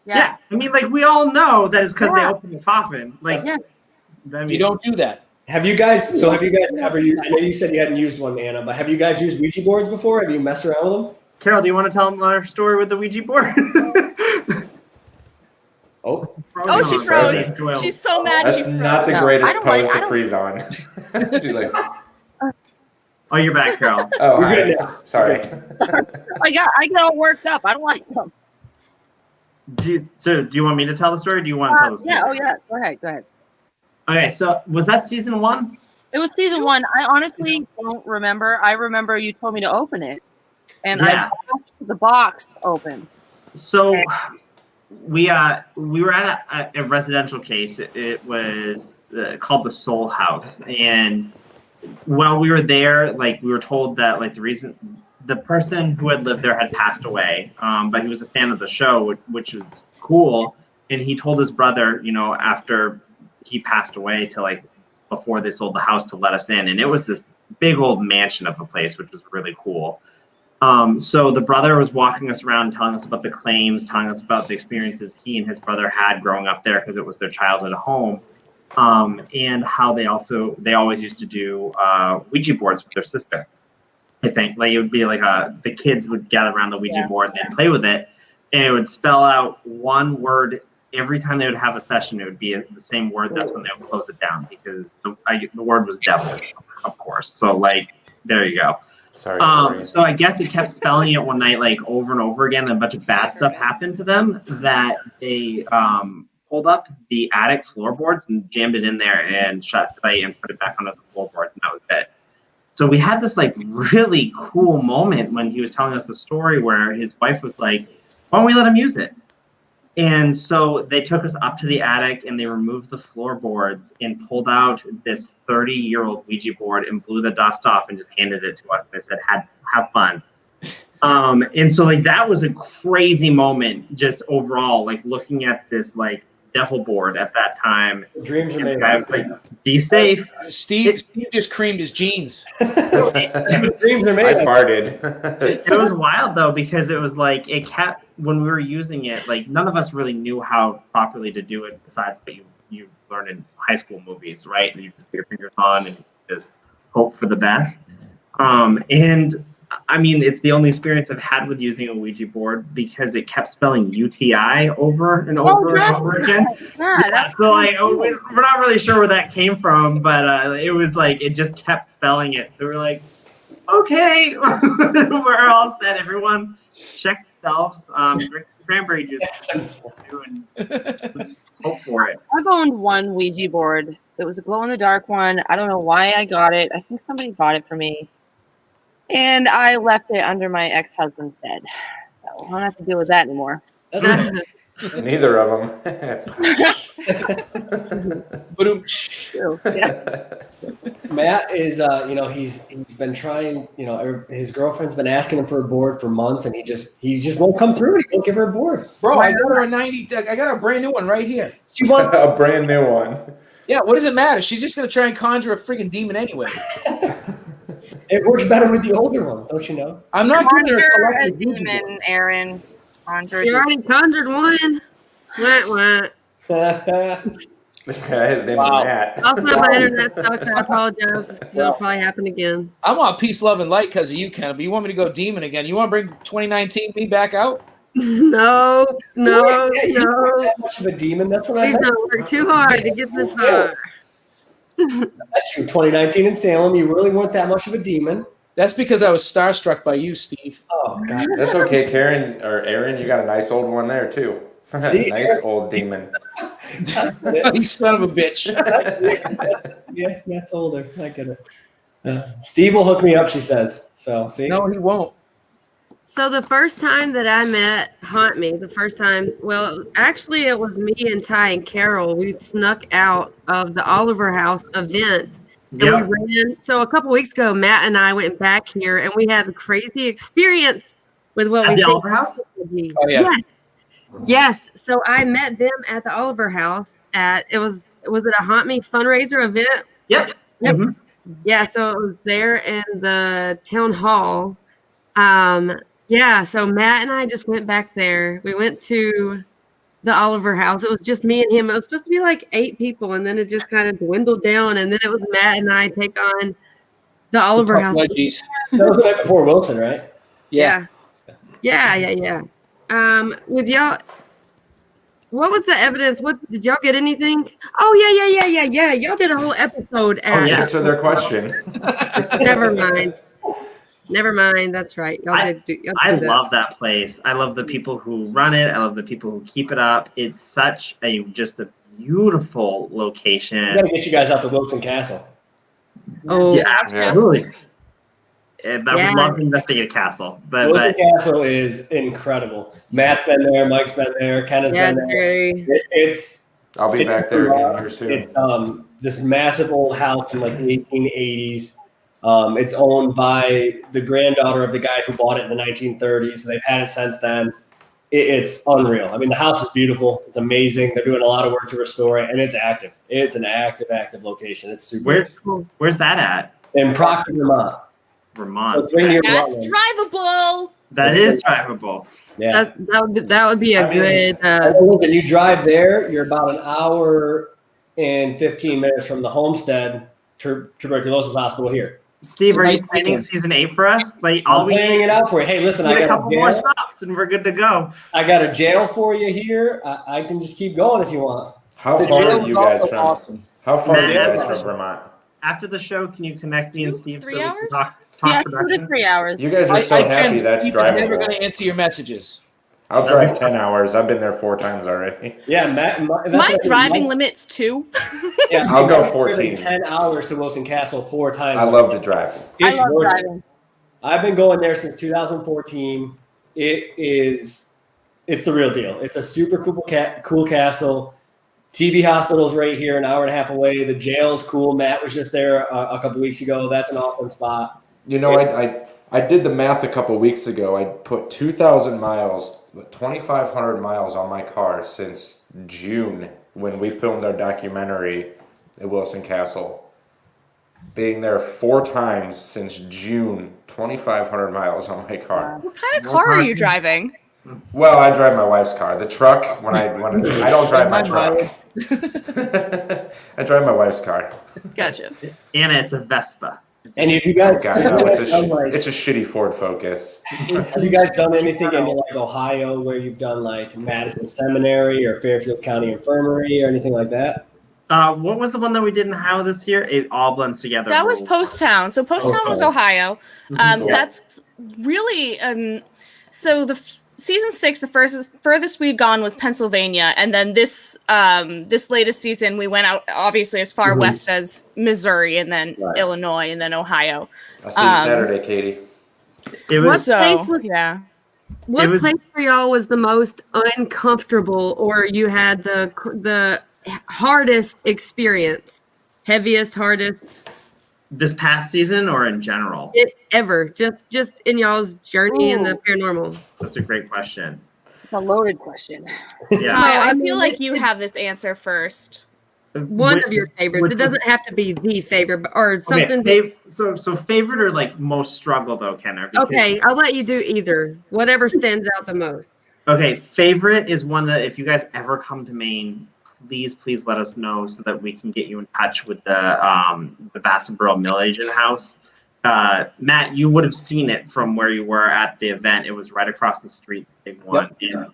Yeah. I mean, like, we all know that it's because they opened the coffin. Like, Yeah. I mean, You don't do that. Have you guys ever used, I know you said you hadn't used one, Anna, but have you guys used Ouija boards before? Have you messed around with them? Carol, do you want to tell them our story with the Ouija board? Oh. Oh, she froze. froze. She's so mad That's she froze. not the No, I greatest don't pose like- I to don't- freeze on. She's like, Oh, you're back, Carol. oh, We're hi. good now. Sorry. I get all worked up. I don't like them. So, do you want me to tell the story or do you want to tell the story? Yeah. Oh yeah. Go ahead. Okay, so was that season 1? It was season 1. I honestly don't remember. I remember you told me to open it, and Yeah. I left the box open. So we were at a residential case. It was called the Soul House, and while we were there, like we were told that like the person who had lived there had passed away, but he was a fan of the show, which was cool. And he told his brother, you know, after he passed away, to like before they sold the house, to let us in, and it was this big old mansion of a place, which was really cool. So the brother was walking us around, telling us about the claims, telling us about the experiences he and his brother had growing up there because it was their childhood home, and how they always used to do Ouija boards with their sister. I think like it would be like the kids would gather around the Ouija board and they'd play with it, and it would spell out one word every time they would have a session. It would be the same word. That's when they would close it down because the word was devil, of course. So like there you go. Sorry. So I guess it kept spelling it one night, like over and over again, and a bunch of bad stuff happened to them that they pulled up the attic floorboards and jammed it in there and shut the light and put it back under the floorboards, and that was it. So we had this like really cool moment when he was telling us the story where his wife was like, why don't we let him use it? And so they took us up to the attic and they removed the floorboards and pulled out this 30-year-old Ouija board and blew the dust off and just handed it to us. They said, have fun. And so like that was a crazy moment just overall, like looking at this like devil board at that time. Dreams are made. I was like, be safe. Steve just creamed his jeans. Dreams are I made. farted. It was wild though, because it was like it kept, when we were using it, like none of us really knew how properly to do it besides what you learn in high school movies, right? And you just put your fingers on and just hope for the best. And I mean, it's the only experience I've had with using a Ouija board because it kept spelling UTI over and over and over again. Yeah, So like, we're not really sure where that came from, but it was like it just kept spelling it. So we're like, okay, we're all set. Everyone, check yourselves. Drink cranberry juice and hope for it. I've owned one Ouija board. It was a glow in the dark one. I don't know why I got it. I think somebody bought it for me. And I left it under my ex-husband's bed. So I don't have to deal with that anymore. Neither of them. True. Yeah. Matt is, he's been trying, his girlfriend's been asking him for a board for months, and he just won't come through. He won't give her a board. Bro, I got her I got a brand new one right here. She wants A brand new one. Yeah, what does it matter? She's just gonna try and conjure a freaking demon anyway. It works better with the older ones, don't you know? I'm not giving her a Conjure a collective Ouija board. demon, Aaron. Conjure. She already conjured one. Wah, wah. His name's Wow. Matt. Also, my internet sucks. I apologize. It'll probably happen again. I'm on peace, love, and light because of you, Ken. But you want me to go demon again? You want to bring 2019 me back out? No, no, Yeah, you weren't no. that much of a demon. That's what I Please meant. don't work too hard to get this far. That's you. 2019 in Salem. You really weren't that much of a demon. That's because I was starstruck by you, Steve. Oh God. That's okay, Karen or Aaron. You got a nice old one there too. See, Nice Aaron- old demon. You son of a bitch. Yeah, that's older. I get it. Steve will hook me up, she says. So see. No, he won't. So the first time that I met Haunt Me, well, actually it was me and Ty and Carol. We snuck out of the Oliver House event. And Yep. we ran. So a couple weeks ago, Matt and I went back here and we had a crazy experience with what At we the think Oliver House? would be. Oh, yeah. Yes. So I met them at the Oliver House was it a Haunt Me fundraiser event? Yep. Yep. Mhm. Yeah, so it was there in the town hall. Yeah, so Matt and I just went back there. We went to the Oliver House. It was just me and him. It was supposed to be like 8 people, and then it just kind of dwindled down. And then it was Matt and I take on the Oliver House. Wedgies. That was the night before Wilson, right? Yeah. Yeah. With y'all, what was the evidence? What did y'all get anything? Oh yeah. Y'all did a whole episode Oh, at. yeah. Answer their question. Never mind. That's right. Y'all I did do that. love that place. I love the people who run it. I love the people who keep it up. It's such just a beautiful location. We gotta get you guys out to Wilson Castle. Oh, Yeah, absolutely. And I Yeah. would love to investigate a castle, but Wilson Castle is incredible. Matt's been there, Mike's been there, Ken has yeah, been there. Jerry. It's I'll be back there again here soon. It's this massive old house from like the 1880s. It's owned by the granddaughter of the guy who bought it in the 1930s. They've had it since then. It's unreal. I mean, the house is beautiful. It's amazing. They're doing a lot of work to restore it, and it's active. It's an active location. It's super. where's that at? In Proctor, Vermont. Vermont. So it's right near That's Rutland. drivable. That is drivable. Yeah. That would be a good. Listen, you drive there, you're about an hour and 15 minutes from the Homestead Tuberculosis Hospital here. Steve, are you Nice planning weekend. season 8 for us? Like, I'm planning it out for you. Hey, listen, need I a got couple a more jail. stops and we're good to go. I got a jail for you here. I can just keep going if you want. How The far jail are was you guys also from? awesome. How far are you Man, guys that's from Vermont? After the show, can you connect me and Steve so 3 we can hours? talk Yeah, 2 to production? 3 hours. You guys are so happy that's Steve is never going drivable. to answer your messages. I'll drive 10 hours. I've been there 4 times already. Yeah, Matt. that's My what- driving limit's 2. Yeah, I'll go I've driven 14. 10 hours to Wilson Castle 4 times. I love to drive. I It's love worth it. driving. I've been going there since 2014. It's the real deal. It's a super cool castle. TB Hospital's right here, an hour and a half away. The jail's cool. Matt was just there a couple weeks ago. That's an awesome spot. You know, I did the math a couple weeks ago. I put 2,000 miles, 2,500 miles on my car since June when we filmed our documentary at Wilson Castle. Being there 4 times since June, 2,500 miles on my car. What kind of car are you driving? Well, I drive my wife's car. The truck, I don't drive my truck. I drive my wife's car. Gotcha. Anna, it's a Vespa. And if you guys, God, no, it's a shitty Ford Focus. have you guys done anything into like Ohio where you've done like Madison Seminary or Fairfield County Infirmary or anything like that? What was the one that we did in Ohio this year? It all blends together. That was Post-Town. So Post-Town was Ohio. Mhm. That's really so season 6, the furthest we'd gone was Pennsylvania, and then this latest season we went out obviously as far west as Missouri, and then Illinois, and then Ohio. I'll see you Saturday, Katie. It was What place for y'all was the most uncomfortable, or you had the hardest experience, heaviest, hardest? This past season or in general? Ever, just in y'all's journey in the paranormal. That's a great question. It's a loaded question. Yeah. I mean, feel like you have this answer first. One of your favorites. It doesn't have to be the favorite, or something. Okay, so favorite or like most struggle though, Kenner? Because- Okay, I'll let you do either. Whatever stands out the most. Okay, favorite is one that if you guys ever come to Maine, please let us know so that we can get you in touch with the Bassboro Mill Agent House. Matt, you would have seen it from where you were at the event. It was right across the street, Big One. And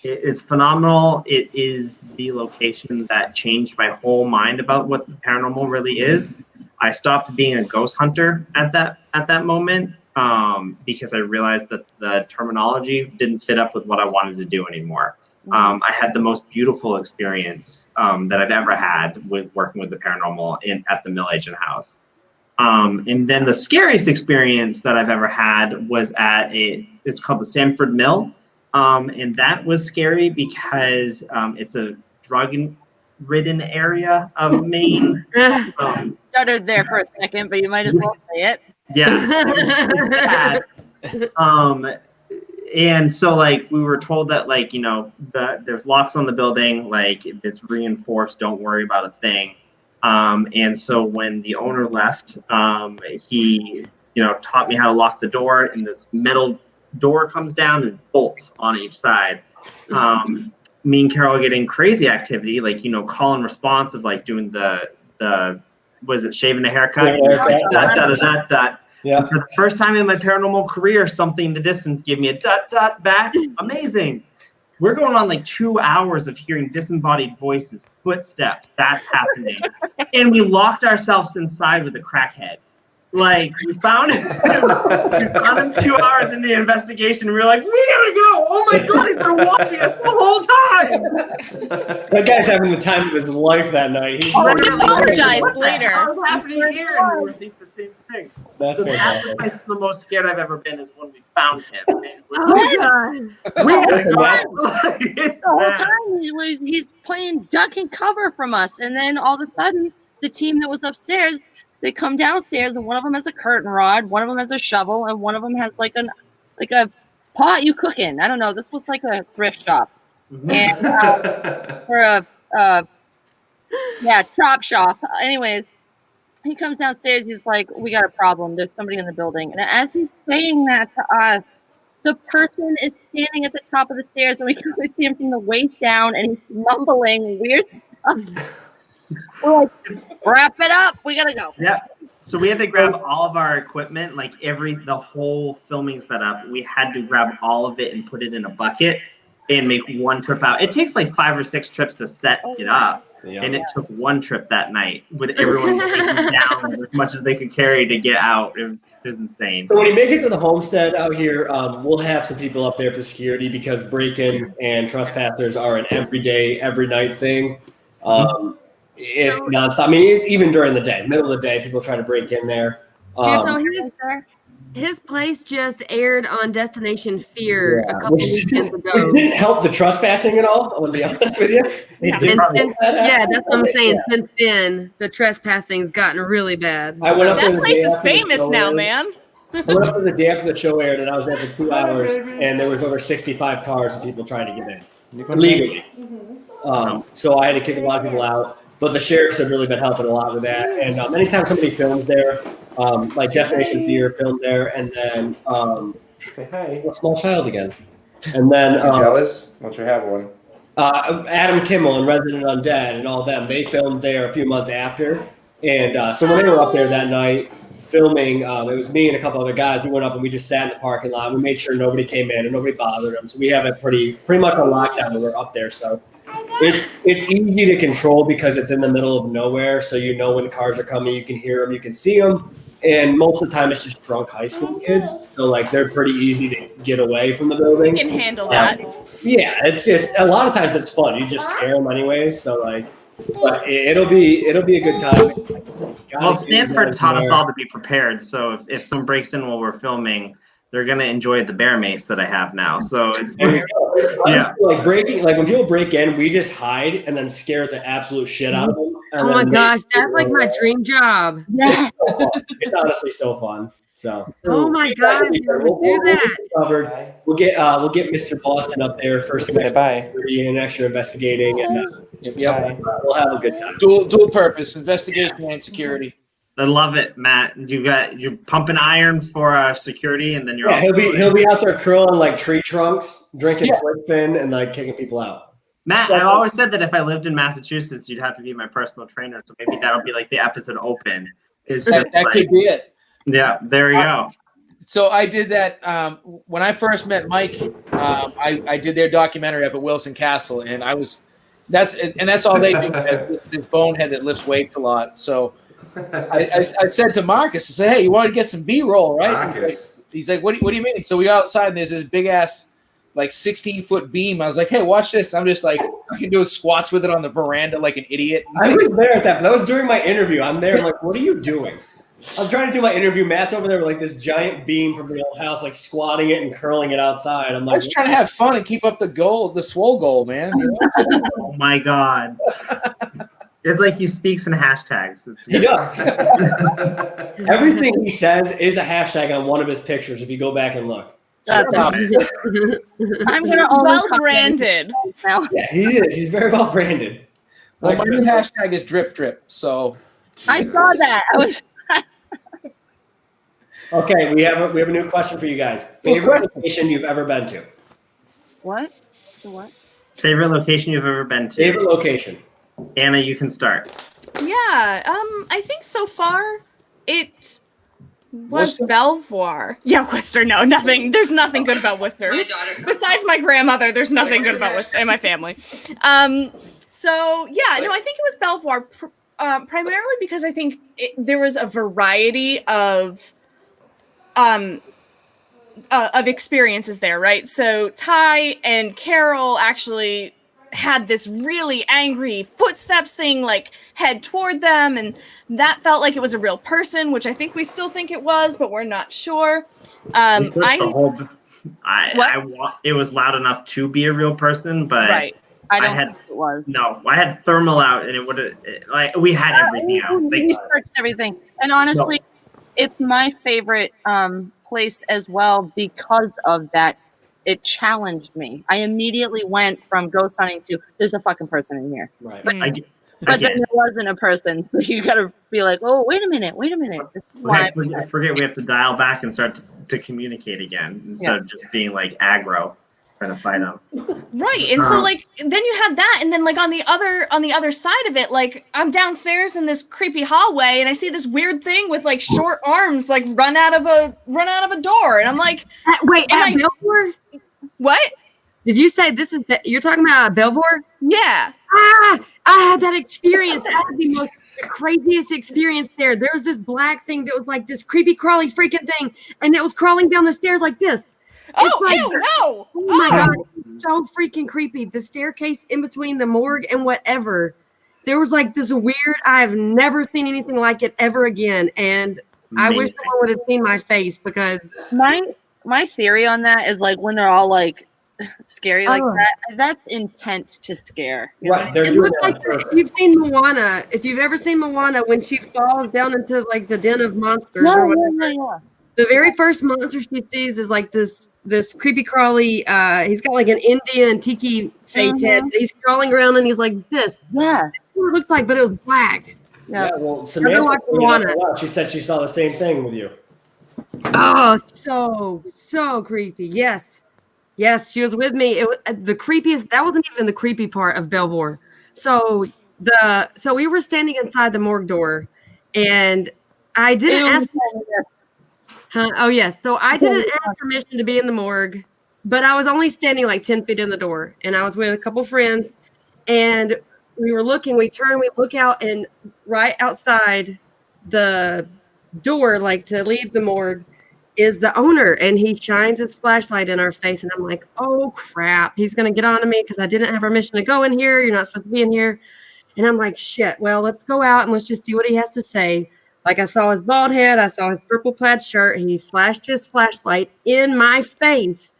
it is phenomenal. It is the location that changed my whole mind about what the paranormal really is. I stopped being a ghost hunter at that moment because I realized that the terminology didn't fit up with what I wanted to do anymore. I had the most beautiful experience that I've ever had with working with the paranormal at the Mill Agent House. And then the scariest experience that I've ever had was it's called the Sanford Mill. And that was scary because it's a drug-ridden area of Maine. Stuttered there for a second, but you might as well say it. Yeah. And so, like, we were told that, like, you know, there's locks on the building, like, it's reinforced, don't worry about a thing. And so when the owner left, he, you know, taught me how to lock the door, and this metal door comes down and bolts on each side. Me and Carol getting crazy activity, like, you know, call and response of, like, doing the was it shaving a haircut? Yeah. For the first time in my paranormal career, something in the distance gave me a dot back. Amazing. We're going on like 2 hours of hearing disembodied voices, footsteps. That's happening. And we locked ourselves inside with a crackhead. Like, we found him 2 hours into the investigation. And we were like, we gotta go. Oh my God, he's been watching us the whole time. That guy's having the time of his life that night. He apologized later. What's happening here? And we were thinking the same thing. That's So fantastic. that's the most scared I've ever been is when we found him. And The whole time he's playing duck and cover from us, and then all of a sudden, the team that was upstairs, they come downstairs, and one of them has a curtain rod, one of them has a shovel, and one of them has like a pot you cook in. I don't know. This was like a thrift shop, and for a chop shop. Anyways, he comes downstairs. He's like, "We got a problem. There's somebody in the building." And as he's saying that to us, the person is standing at the top of the stairs, and we can only see him from the waist down, and he's mumbling weird stuff. We're like, wrap it up. We gotta go. Yeah. So we had to grab all of our equipment, like the whole filming setup. We had to grab all of it and put it in a bucket and make one trip out. It takes like 5 or 6 trips to set it up. Yeah. And it took one trip that night with everyone taking down as much as they could carry to get out. It was insane. So when you make it to the homestead out here, we'll have some people up there for security because break-in and trespassers are an everyday, every night thing. It's nonstop. I mean, it's even during the day, middle of the day, people try to break in there. So his place just aired on Destination Fear a couple weekends ago. It didn't help the trespassing at all, I'm going to be honest with you. It did That's what I'm saying. Since then, the trespassing's gotten really bad. I went up there That the place day is after the famous show now, aired. man. I went up there the day after the show aired, and I was there for 2 hours, and there was over 65 cars and people trying to get in legally. So I had to kick a lot of people out. But the sheriffs have really been helping a lot with that. And anytime somebody films there, like Destination Fear filmed there, and then Say hi. a small child again. And then You jealous? Why don't you have one? Adam Kimmel and Resident Undead and all them, they filmed there a few months after. And so when they were up there that night filming, it was me and a couple other guys. We went up and we just sat in the parking lot. We made sure nobody came in and nobody bothered them. So we have it pretty much on lockdown when we're up there. So it's easy to control because it's in the middle of nowhere. So you know when cars are coming, you can hear them, you can see them. And most of the time it's just drunk high school kids. So like they're pretty easy to get away from the building. You can handle that. Yeah, it's just a lot of times it's fun. You just scare them anyways. So like, but it'll be a good time. Well, Stanford taught us all to be prepared. So if someone breaks in while we're filming, they're gonna enjoy the bear mace that I have now. So it's like breaking, like when people break in, we just hide and then scare the absolute shit out of them. Oh my gosh, that's like my dream job. Yeah, it's honestly so fun. So. Oh my gosh, we do that. Covered. We'll get Mr. Boston up there first. Bye. And extra investigating, and we'll have a good time. Dual purpose, investigation and security. I love it, Matt. You're pumping iron for security, and then you're he'll be out there curling like tree trunks, drinking slick fin, and like kicking people out. Matt, I always said that if I lived in Massachusetts, you'd have to be my personal trainer. So maybe that'll be like the episode open. Is just That could be it. Yeah, there you go. So I did that when I first met Mike. I did their documentary up at Wilson Castle, and that's all they do. This bonehead that lifts weights a lot. So I said to Marcus, I said, "Hey, you want to get some B-roll, right?" He's like, what do you mean? So we go outside, and there's this big ass, like 16-foot beam. I was like, "Hey, watch this." I'm just like fucking doing squats with it on the veranda like an idiot. I was there at that, but that was during my interview. I'm there, like, what are you doing? I'm trying to do my interview. Matt's over there with like this giant beam from the old house, like squatting it and curling it outside. I'm I like, was trying to have fun and keep up the swole goal, man. You know? Oh my god. It's like he speaks in hashtags. He does. Everything he says is a hashtag on one of his pictures if you go back and look. That's I'm gonna well branded. now. Yeah, he is. He's very well branded. Well, my hashtag is drip drip. So I saw that. I was. Okay, we have a new question for you guys. Favorite location you've ever been to? What? What? Favorite location you've ever been to? Favorite location. Anna, you can start. Yeah, I think so far it was Worcester? Belvoir. Yeah, Worcester. No, nothing. There's nothing good about Worcester. Besides my grandmother, there's nothing good about Worcester and my family. So yeah, no, I think it was Belvoir, primarily because I think there was a variety of experiences there, right? So Ty and Carol actually had this really angry footsteps thing like head toward them, and that felt like it was a real person, which I think we still think it was, but we're not sure. It was loud enough to be a real person, but right. I don't think it was. No, I had thermal out, and it would have like we had everything out. We searched everything, and honestly, it's my favorite place as well because of that. It challenged me. I immediately went from ghost hunting to there's a fucking person in here. Right. But then there wasn't a person, so you got to be like, oh, wait a minute. This is why. Forget we have to dial back and start to communicate again instead of just being like aggro trying to fight them. Right. And so like then you have that, and then like on the other side of it, like I'm downstairs in this creepy hallway and I see this weird thing with like short arms like run out of a door, and I'm like, wait, at Belvoir? What? Did you say this is you're talking about Belvoir? Yeah. I had that experience. I had the craziest experience there. There was this black thing that was like this creepy crawly freaking thing, and it was crawling down the stairs like this. Oh, like, ew, no! Oh my god, so freaking creepy. The staircase in between the morgue and whatever. There was like this weird, I've never seen anything like it ever again. And I wish someone would have seen my face, because my theory on that is like when they're all like scary like that, that's intent to scare. Right. They're it doing looks like if you've seen Moana, if you've ever seen Moana, when she falls down into like the den of monsters or whatever. The very first monster she sees is like this creepy crawly, he's got like an Indian tiki face head. He's crawling around and he's like this. Yeah. That's what it looked like, but it was black. Yeah, well, Samantha, she said she saw the same thing with you. Oh, so creepy. Yes, she was with me. It was the creepiest. That wasn't even the creepy part of Belvoir. So we were standing inside the morgue door, and I didn't ask. Oh yes. So I didn't ask permission to be in the morgue, but I was only standing like 10 feet in the door, and I was with a couple friends, and we were looking. We turn, we look out, and right outside the door, like to leave the morgue, is the owner, and he shines his flashlight in our face, and I'm like, oh crap, he's gonna get on to me because I didn't have permission to go in here. You're not supposed to be in here. And I'm like, shit, well, let's go out and let's just see what he has to say. Like, I saw his bald head, I saw his purple plaid shirt, and he flashed his flashlight in my face.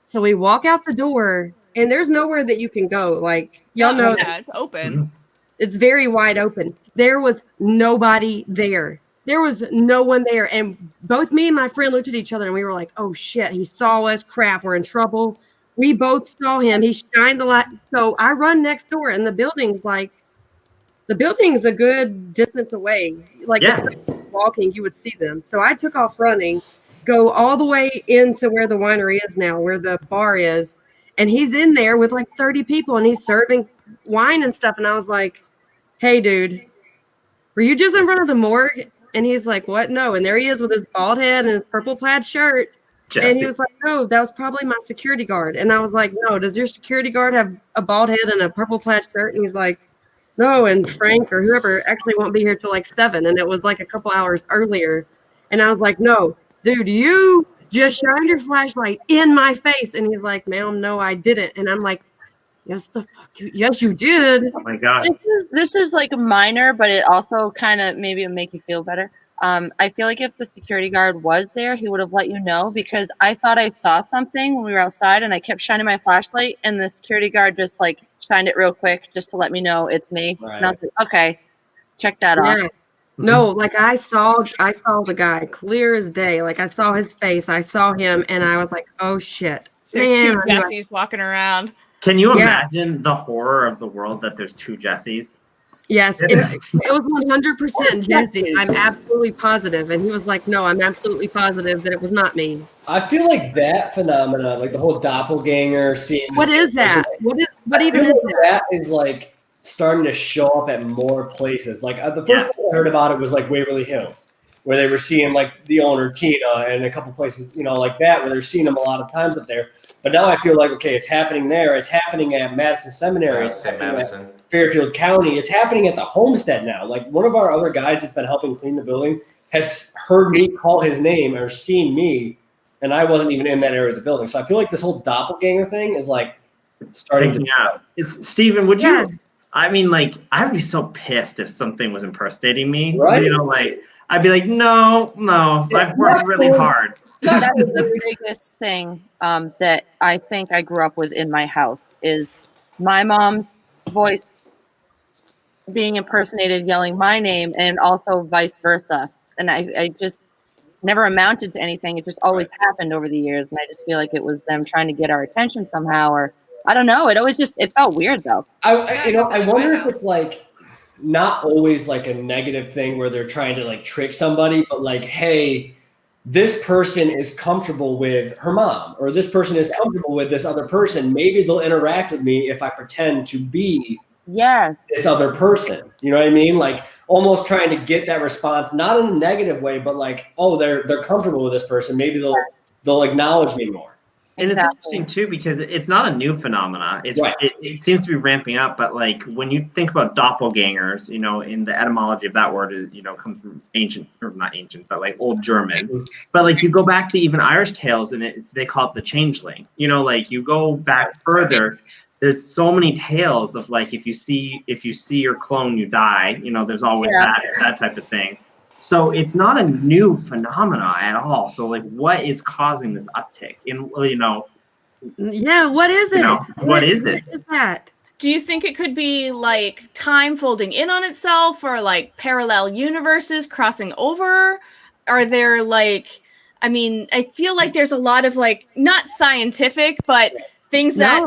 So we walk out the door, and there's nowhere that you can go. Like, y'all know it's open. It's very wide open. There was nobody there. There was no one there. And both me and my friend looked at each other, and we were like, oh shit, he saw us. Crap, we're in trouble. We both saw him. He shined the light. So I run next door, and the building's a good distance away. Like, walking, you would see them. So I took off running, go all the way into where the winery is now, where the bar is. And he's in there with like 30 people, and he's serving wine and stuff. And I was like, hey, dude, were you just in front of the morgue? And he's like, what? No. And there he is with his bald head and his purple plaid shirt. Jesse. And he was like, no, that was probably my security guard. And I was like, no, does your security guard have a bald head and a purple plaid shirt? And he's like, no. And Frank or whoever actually won't be here till like 7. And it was like a couple hours earlier. And I was like, no, dude, you just shined your flashlight in my face. And he's like, ma'am, no, I didn't. And I'm like, yes, the fuck, yes, you did. Oh my God. This is like minor, but it also kind of maybe it'll make you feel better. I feel like if the security guard was there, he would have let you know, because I thought I saw something when we were outside and I kept shining my flashlight and the security guard just like shined it real quick just to let me know it's me. Right. And I was like, okay, check that Yeah. off. No, like I saw the guy clear as day. Like I saw his face, I saw him, and I was like, oh shit. There's two Man, Jessies walking around. Can you Yeah. imagine the horror of the world that there's 2 Jessies? yes, it was 100% Jesse. I'm absolutely positive. And he was like, no, I'm absolutely positive that it was not me. I feel like that phenomena, like the whole doppelganger scene. What is that? What even is that? That is like starting to show up at more places. Like the first time I heard about it was like Waverly Hills, where they were seeing like the owner Tina and a couple places, you know, like that, where they're seeing them a lot of times up there. But now I feel like, okay, it's happening there. It's happening at Madison Seminary. St. Madison. Fairfield County. It's happening at the Homestead now. Like one of our other guys that's been helping clean the building has heard me call his name or seen me, and I wasn't even in that area of the building. So I feel like this whole doppelganger thing is like starting to. Yeah. Steven, would Yeah. you? I mean, like, I would be so pissed if something was impersonating me. Right. You know, like, I'd be like, no, I've worked really hard. That is the biggest thing that I think I grew up with in my house is my mom's voice being impersonated, yelling my name, and also vice versa. And I just never amounted to anything. It just always happened over the years. And I just feel like it was them trying to get our attention somehow, or I don't know. It felt weird though. I wonder if it's like not always like a negative thing where they're trying to like trick somebody, but like, hey, this person is comfortable with her mom, or this person is comfortable with this other person. Maybe they'll interact with me if I pretend to be this other person. You know what I mean? Like almost trying to get that response, not in a negative way, but like, oh, they're comfortable with this person. Maybe they'll acknowledge me more. And it's interesting too, because it's not a new phenomena. It's Right. it seems to be ramping up, but like when you think about doppelgangers, you know, in the etymology of that word is, you know, comes from ancient, or not ancient, but like old German. But like you go back to even Irish tales, and they call it the changeling. You know, like you go back further, there's so many tales of like if you see your clone, you die. You know, there's always that type of thing. So it's not a new phenomena at all. So like, what is causing this uptick? Yeah, what is it? What is it? What is that? Do you think it could be like time folding in on itself, or like parallel universes crossing over? Are there like, I mean, I feel like there's a lot of like, not scientific, but things that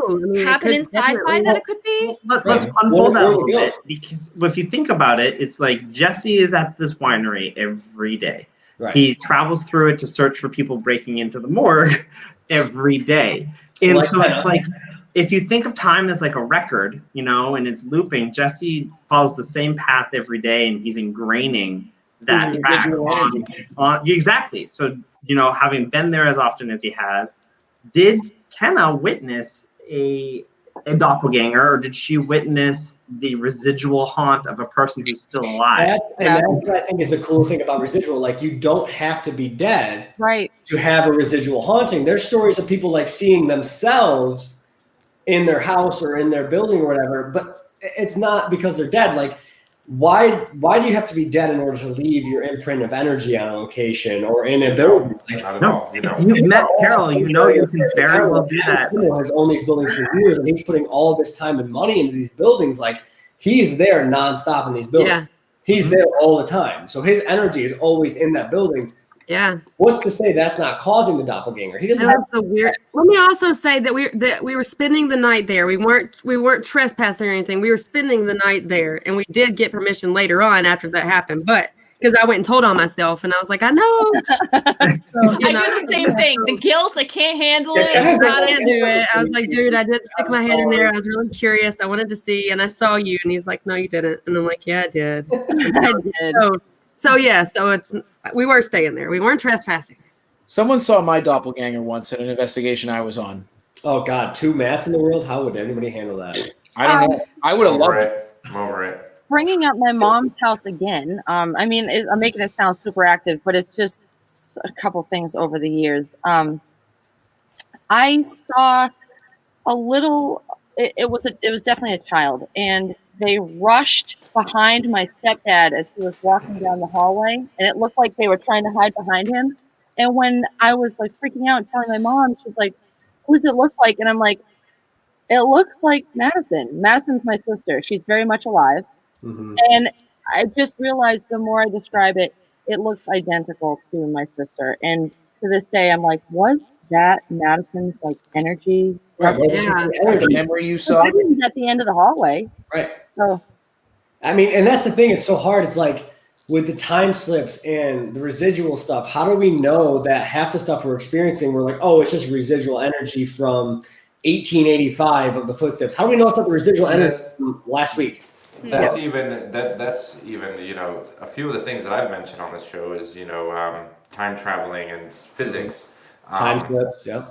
happen in sci-fi that it could be? Let's unfold that a little bit, because if you think about it, it's like Jesse is at this winery every day. Right. He travels through it to search for people breaking into the morgue every day. And Like so that. it's like, if you think of time as like a record, you know, and it's looping, Jesse follows the same path every day, and he's ingraining that track on exactly. So, you know, having been there as often as he has, did Kenna witness a doppelganger, or did she witness the residual haunt of a person who's still alive? That's what I think is the coolest thing about residual. Like you don't have to be dead to have a residual haunting. There's stories of people like seeing themselves in their house or in their building or whatever, but it's not because they're dead. Like why do you have to be dead in order to leave your imprint of energy on a location or in a building? Like, If you've met Carol, you know you can very well do that. Carol has owned these buildings for years, and he's putting all this time and money into these buildings. Like he's there nonstop in these buildings. Yeah. He's there all the time, so his energy is always in that building. Yeah. What's to say that's not causing the doppelganger? He doesn't That's have. so weird. Let me also say that we were spending the night there. We weren't trespassing or anything. We were spending the night there, and we did get permission later on after that happened. But because I went and told on myself, and I was like, I know. I do the same thing. The guilt, I can't handle it. I can't do it. I was like, dude, I did stick my head in there. I was really curious. I wanted to see, and I saw you, and he's like, no, you didn't. And I'm like, yeah, I did. I did. So yeah, so we were staying there. We weren't trespassing. Someone saw my doppelganger once in an investigation I was on. Oh God, 2 Matts in the world? How would anybody handle that? I don't know. I would have loved it. I'm over it. Bringing up my mom's house again. I mean, I'm making it sound super active, but it's just a couple things over the years. I saw a little. It was definitely a child, and they rushed behind my stepdad as he was walking down the hallway, and it looked like they were trying to hide behind him. And when I was like freaking out and telling my mom, she's like, "Who does it look like?" And I'm like, "It looks like Madison. Madison's my sister. She's very much alive." Mm-hmm. And I just realized the more I describe it, it looks identical to my sister. And to this day, I'm like, was that Madison's like energy? Right. Yeah. The memory you saw. I was at the end of the hallway. Right. So I mean, and that's the thing. It's so hard. It's like with the time slips and the residual stuff. How do we know that half the stuff we're experiencing, we're like, oh, it's just residual energy from 1885 of the footsteps. How do we know it's not the residual energy from last week? That's even a few of the things that I've mentioned on this show is time traveling and physics. Time slips, yeah.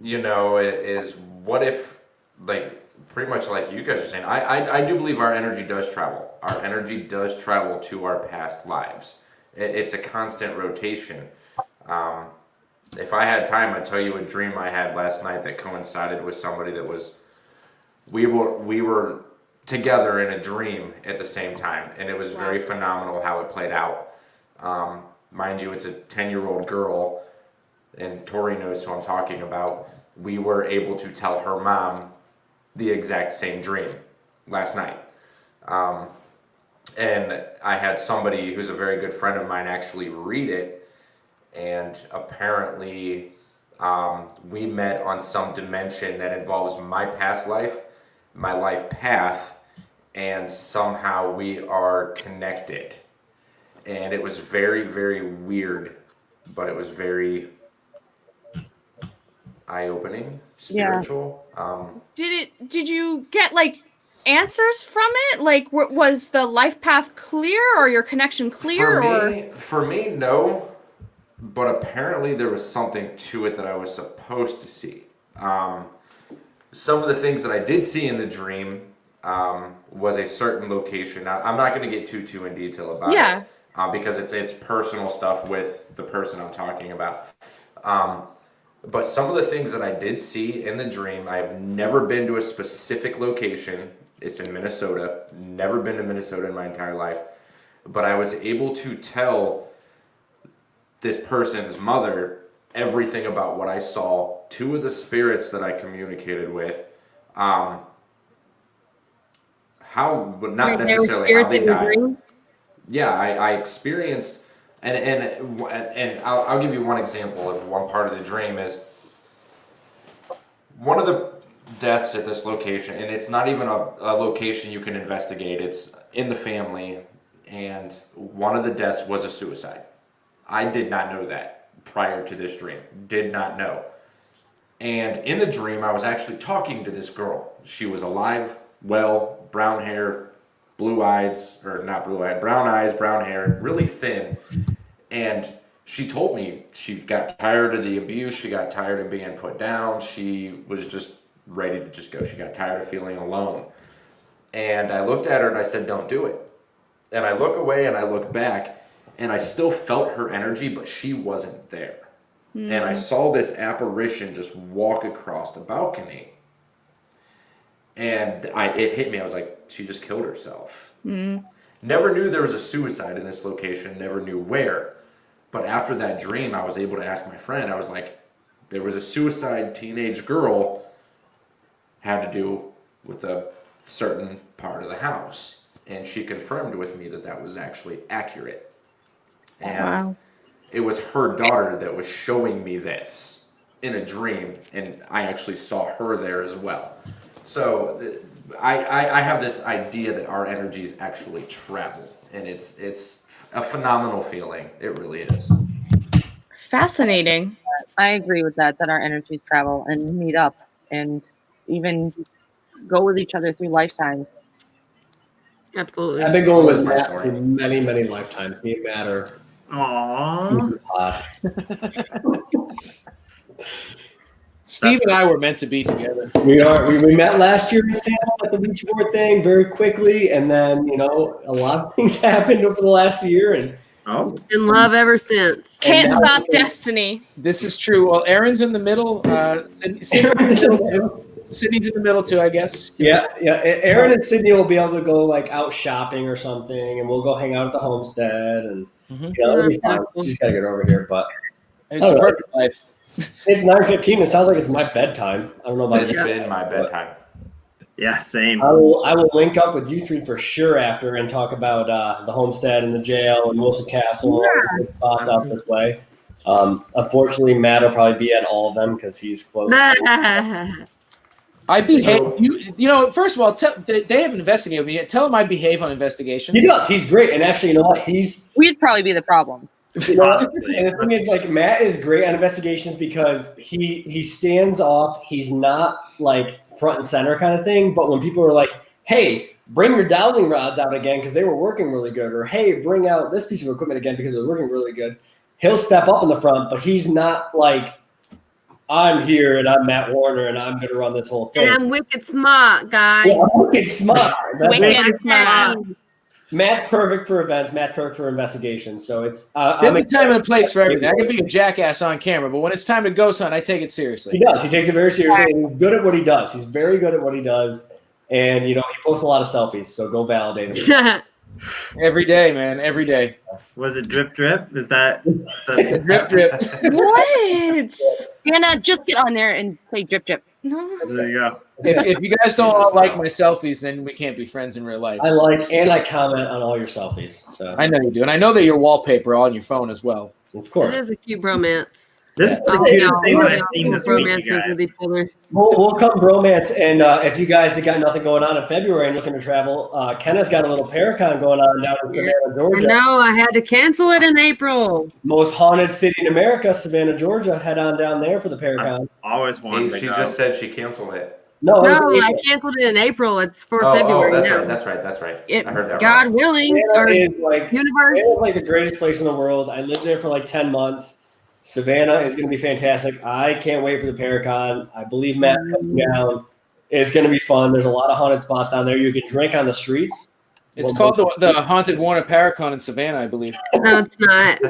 Is what if, like, pretty much like you guys are saying, I do believe our energy does travel. Our energy does travel to our past lives. It's a constant rotation. If I had time, I'd tell you a dream I had last night that coincided with somebody that was, we were together in a dream at the same time, and it was very phenomenal how it played out. Mind you, it's a 10-year-old girl, and Tori knows who I'm talking about. We were able to tell her mom the exact same dream last night. And I had somebody who's a very good friend of mine actually read it, and apparently we met on some dimension that involves my past life, my life path, and somehow we are connected. And it was very, very weird, but it was very eye-opening, spiritual. Did you get like answers from it? Like, was the life path clear or your connection clear? For me, no. But apparently there was something to it that I was supposed to see. Some of the things that I did see in the dream was a certain location. Now, I'm not going to get too in detail about it. Because it's personal stuff with the person I'm talking about. But some of the things that I did see in the dream, I've never been to a specific location. It's in Minnesota. Never been to Minnesota in my entire life. But I was able to tell this person's mother everything about what I saw. Two of the spirits that I communicated with, not necessarily how they died. Yeah, I experienced, and I'll give you one example of one part of the dream is one of the deaths at this location, and it's not even a location you can investigate. It's in the family, and one of the deaths was a suicide. I did not know that prior to this dream. Did not know. And in the dream, I was actually talking to this girl. She was alive, well, brown hair, brown eyes, brown hair, really thin. And she told me she got tired of the abuse. She got tired of being put down. She was just ready to just go. She got tired of feeling alone. And I looked at her and I said, don't do it. And I look away and I look back and I still felt her energy, but she wasn't there. And I saw this apparition just walk across the balcony. And it hit me. I was like, she just killed herself. Never knew there was a suicide in this location. Never knew where. But after that dream, I was able to ask my friend. I was like, there was a suicide teenage girl, had to do with a certain part of the house. And she confirmed with me that was actually accurate. And it was her daughter that was showing me this in a dream. And I actually saw her there as well. So I have this idea that our energies actually travel, and it's a phenomenal feeling. It really is. Fascinating. I agree with that our energies travel and meet up and even go with each other through lifetimes. Absolutely. I've been going with That's my Matt story. for many, many lifetimes. Me and Matt are Aww. hot. Steve and I were meant to be together. We met last year in Seattle at the Ouija board thing very quickly, and then a lot of things happened over the last year, and Oh, In love ever since. Can't now- stop destiny. This is true. Well, Aaron's in the middle. Sydney's in the middle too, I guess. yeah. Aaron and Sydney will be able to go like out shopping or something, and we'll go hang out at the homestead, and it'll be fun. Just gotta get over here, but It's a perfect life. it's 9:15. It sounds like it's my bedtime. I don't know about It's you. been my bedtime. yeah, same. I will link up with you three for sure after and talk about the homestead and the jail and Wilson Castle and all the good spots out this way. Unfortunately, Matt will probably be at all of them because he's close. I behave. So- First of all, they haven't investigated me yet. Tell them I behave on investigations. He does. He's great. And actually, you know what? We'd probably be the problems. And the thing is, like, Matt is great on investigations because he stands off. He's not like front and center kind of thing. But when people are like, "Hey, bring your dowsing rods out again because they were working really good," or "Hey, bring out this piece of equipment again because it was working really good," he'll step up in the front. But he's not like, "I'm here and I'm Matt Warner and I'm going to run this whole thing." And I'm wicked smart, guys. Yeah, I'm wicked smart. That's Wicked what- smart. Matt's perfect for events. Matt's perfect for investigations. So it's There's a time and a place for everything. I can be a jackass on camera, but when it's time to ghost hunt, I take it seriously. He does. He takes it very seriously. And he's good at what he does. He's very good at what he does. And, he posts a lot of selfies. So go validate him. Every day, man. Every day. Was it drip drip? Is that Drip, drip. What? Anna, just get on there and say drip drip. No. there you go. If you guys don't all like my selfies, then we can't be friends in real life. I comment on all your selfies. So I know you do. And I know that your wallpaper on your phone as well. of It course. is a cute bromance. This is the Oh, cutest no. thing that I've Yeah, seen this week, you romances guys. with each other. We'll come bromance. And if you guys have got nothing going on in February and looking to travel, Kenna's got a little Paracon going on down in Savannah, I Georgia. know, I had to cancel it in April. Most haunted city in America, Savannah, Georgia. Head on down there for the Paracon. Always wanted to She go. just said she canceled it. No, No, I canceled it in April. It's for February that's now. right. That's right. It- I heard that God wrong. willing, Savannah or is like universe. Savannah's like the greatest place in the world. I lived there for like 10 months. Savannah is going to be fantastic. I can't wait for the Paracon. I believe Matt coming down. It's going to be fun. There's a lot of haunted spots down there. You can drink on the streets. It's called the Haunted Warner Paracon in Savannah, I believe. No, it's not.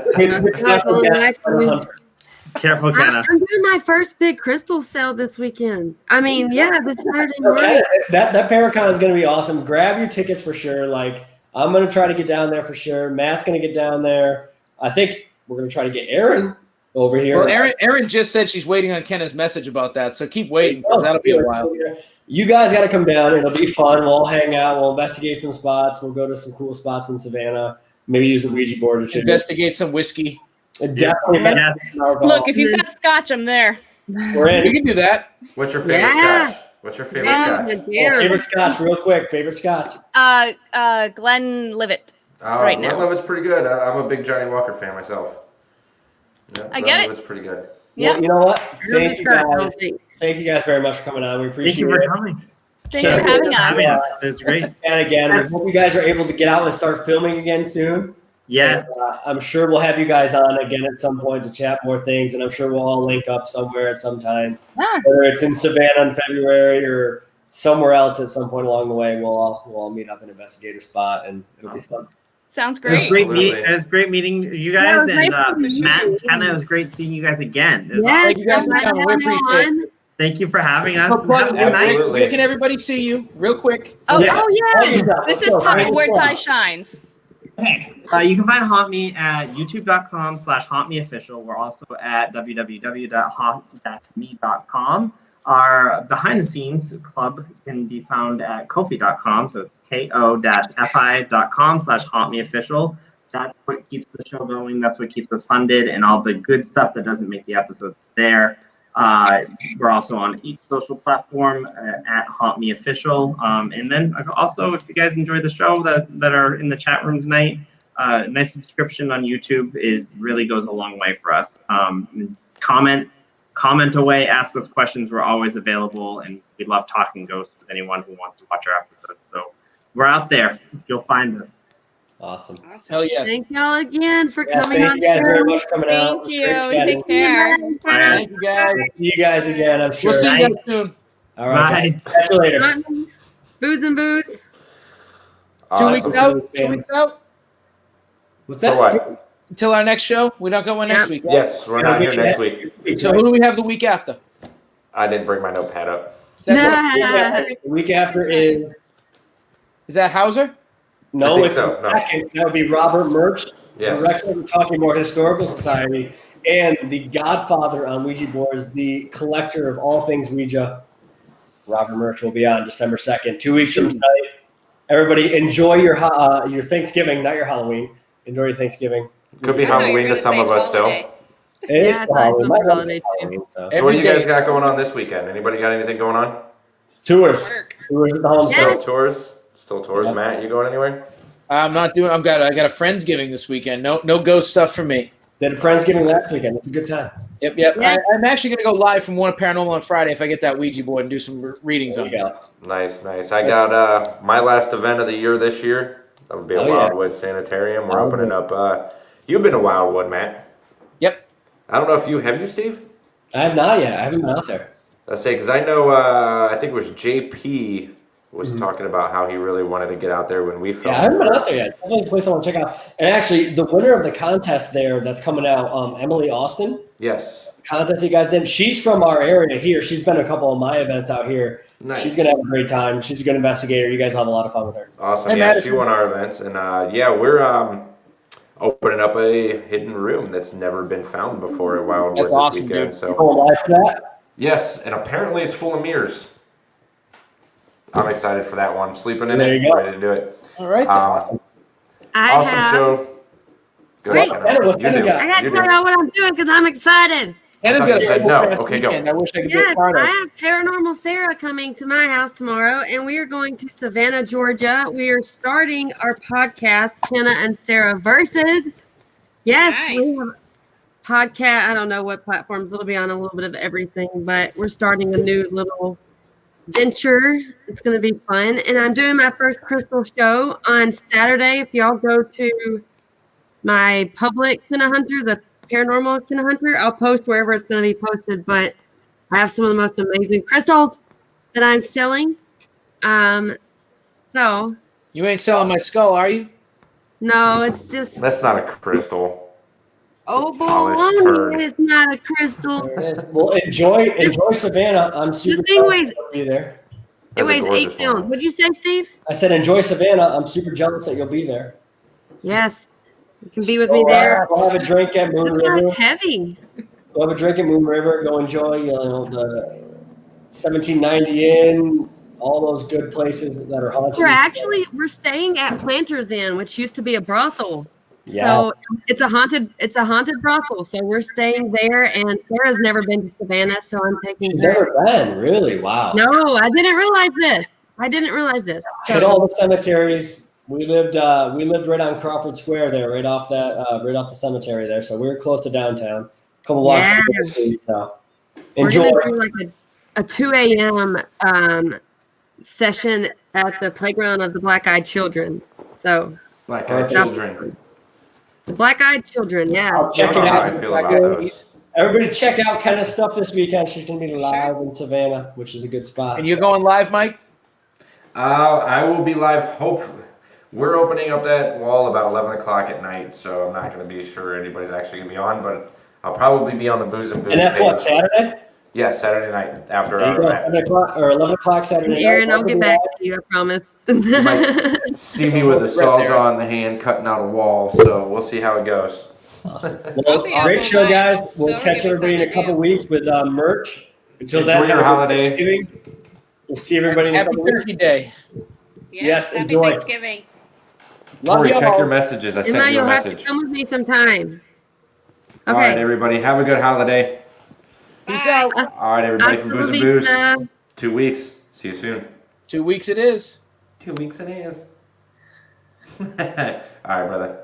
With special guests for the hunter. Careful, Kenna. I'm doing my first big crystal sale this weekend. I mean, yeah, this Saturday Okay, night. that Paracon is going to be awesome. Grab your tickets for sure. Like, I'm going to try to get down there for sure. Matt's going to get down there. I think we're going to try to get Aaron over here. Well, Erin just said she's waiting on Kenna's message about that, so keep waiting. 'Cause that'll be a while. You guys got to come down. It'll be fun. We'll all hang out. We'll investigate some spots. We'll go to some cool spots in Savannah. Maybe use a Ouija board or two. Investigate some whiskey. Definitely. Yes. Look, if you've got scotch, I'm there. We're in. We can do that. What's your favorite Yeah. scotch? What's your favorite Yeah, scotch? Favorite scotch, real quick. Favorite scotch. Glenlivet. Oh, Right now. Glenlivet's pretty good. I'm a big Johnny Walker fan myself. Yeah, I get it. Glenlivet's pretty good. Yep. Well, you know what? Thank you guys. Thank Thank you guys very much for coming on. We Thank appreciate you for it. coming. Thanks for having us. It's great. And again, we hope you guys are able to get out and start filming again soon. Yes. And, I'm sure we'll have you guys on again at some point to chat more things, and I'm sure we'll all link up somewhere at some time. Yeah. Whether it's in Savannah in February or somewhere else at some point along the way, we'll all meet up and investigate a spot, and it'll be fun. Sounds It was great. great Absolutely. meeting. It was great meeting you Yeah, it guys, was and great meeting you. Matt and Kenna. It was great seeing you guys again. It was Yes, Thank you guys for I'm coming. We appreciate it. on. Thank you for having us. So plug Have a it. good night. Absolutely. Where can everybody see you? Real quick. Oh, Yeah. oh Plug yeah. yourself. This Let's is go. Ty, Right. where Ty shines. You can find Haunt Me at youtube.com/hauntmeofficial. We're also at www.haunt-me.com. Our behind the scenes club can be found at kofi.com. So ko-fi.com/hauntmeofficial. That's what keeps the show going. That's what keeps us funded, and all the good stuff that doesn't make the episodes there. We're also on each social platform at Haunt Me Official. And then also, if you guys enjoy the show that are in the chat room tonight, nice subscription on YouTube. It really goes a long way for us. Comment away, ask us questions. We're always available, and we love talking ghosts with anyone who wants to watch our episodes. So we're out there. You'll find us. Awesome. Awesome. Hell yes. Thank y'all again for Yeah, coming thank on you guys the very show. much for coming out. Thank you. Great chatting. Take care. Thank you guys. See you guys again, I'm sure. We'll see you guys soon. All right. Bye. Guys. Catch you later. Mutton, Booze and Booze. 2 Awesome. weeks out. 2 weeks out What's For that? what? until our next show. We don't got one next Yeah. week. right? Yes, we're not here next week. So who do we have the week after? I didn't bring my notepad up. The week after is Is that Hauser? no, I think it's so, the no. second. That would be Robert Murch, Yes. director of the Talking More Historical Society, and the godfather on Ouija boards, the collector of all things Ouija. Robert Murch will be on December 2nd, 2 weeks from tonight. Everybody, enjoy your Thanksgiving, not your Halloween. Enjoy your Thanksgiving. Could be I thought you were Halloween to gonna some say of us still. holiday. It is Yeah, still Halloween. it's Might a be holiday too. Halloween, so. So what do you Every guys day. got going on this weekend? Anybody got anything going on? Tours. Work. Tours at the home Yeah. Still store. tours? Still tours. Yeah. Matt, you going anywhere? I'm not doing. I got a Friendsgiving this weekend. No ghost stuff for me. Did a Friendsgiving last weekend. It's a good time. Yep. Yeah. I'm actually gonna go live from One Paranormal on Friday if I get that Ouija board and do some readings There on you it. go. Nice, nice. I got my last event of the year this year. That would be a Oh, yeah. Wildwood Sanitarium. We're Wildwood. opening up. You've been to Wildwood, Matt. Yep. I don't know if have you, Steve? I have not yet. I haven't been out there. Let's say because I know I think it was JP was talking about how he really wanted to get out there when we filmed. Yeah, I haven't been out there yet. Definitely a place I want to check out. And actually, the winner of the contest there that's coming out, Emily Austin, Yes. contest you guys did. She's from our area here. She's been to a couple of my events out here. Nice. She's gonna have a great time. She's a good investigator. You guys will have a lot of fun with her. Awesome. Hey, Yeah, Madison. she won our events, and yeah, we're opening up a hidden room that's never been found before at Wildwood That's this awesome, weekend. dude. So Going live for that. yes, and apparently it's full of mirrors. I'm excited for that one. Sleeping in There it, you go. ready to do it. All right. I Awesome have. show. Good Wait. luck. What's You that do. got? I got to You tell do. y'all what I'm doing because I'm excited. Hannah's I got thought a you said full no. fast Okay, go. weekend. I wish I could be a Yes, part of. I have Paranormal Sarah coming to my house tomorrow, and we are going to Savannah, Georgia. We are starting our podcast, Hannah and Sarah Versus. Yes, we Nice. have podcast. I don't know what platforms it'll be on, a little bit of everything, but we're starting a new little venture. It's going to be fun, and I'm doing my first crystal show on Saturday. If y'all go to my public Kenna Hunter, the Paranormal Kenna Hunter, I'll post wherever it's going to be posted, but I have some of the most amazing crystals that I'm selling. So You ain't selling my skull, are you? no, it's just That's not a crystal. oh polished turd. baloney. It's not a crystal. Well, enjoy Savannah. I'm super thing jealous weighs- that you'll be there. It That's a weighs gorgeous 8 pounds. one. What'd you say, Steve? I said enjoy Savannah. I'm super jealous that you'll be there. Yes, you can be with me there. We'll have a drink at Moon This River. guy's heavy. Go have a drink at Moon River. Go enjoy the 1790 Inn, all those good places that are haunted. We're staying at Planters Inn, which used to be a brothel. Yeah. So it's a haunted brothel. So we're staying there, and Sarah's never been to Savannah, so I'm taking She's her. never been, really. Wow. No, I didn't realize this. Hit all the cemeteries. We lived right on Crawford Square there, right off the cemetery there. So we were close to downtown. A couple blocks Yeah. from the street, so We're enjoy. gonna do like a 2 a.m. Session at the playground of the Black Eyed Children. So Black Eyed Yeah. Children. the Black Eyed Children, yeah. I'll I check don't it know how I out. feel about those. Everybody check out Kenna's stuff this weekend. She's gonna be live in Savannah, which is a good spot. And you're going live, Mike? I will be live. Hopefully, we're opening up that wall about 11 o'clock at night, so I'm not going to be sure anybody's actually going to be on, but I'll probably be on the Booze and Booze And that's page. what, Saturday? Yeah, Saturday night after There you our go, event. 7 o'clock or 11 o'clock Saturday night. Aaron, I'll get back to you, I promise. might see me with a sawzall in the hand cutting out a wall, so we'll see how it goes. Awesome. I'll Well, be up great all show, night, guys. so We'll it'll catch give us everybody in a something to couple do. weeks with merch. Until Enjoy then, your have a good holiday. Thanksgiving. We'll see everybody in a Happy couple weeks. Turkey Day. Yes, happy enjoy. Thanksgiving. Love Tori, you check all. your messages. I Emma, sent you a you'll have to message. come with me sometime. All right, Okay. everybody, have a good holiday. Peace Bye. out. All right, everybody from Booze and Booze. 2 weeks. See you soon. 2 weeks it is. 2 weeks it is. All right, brother.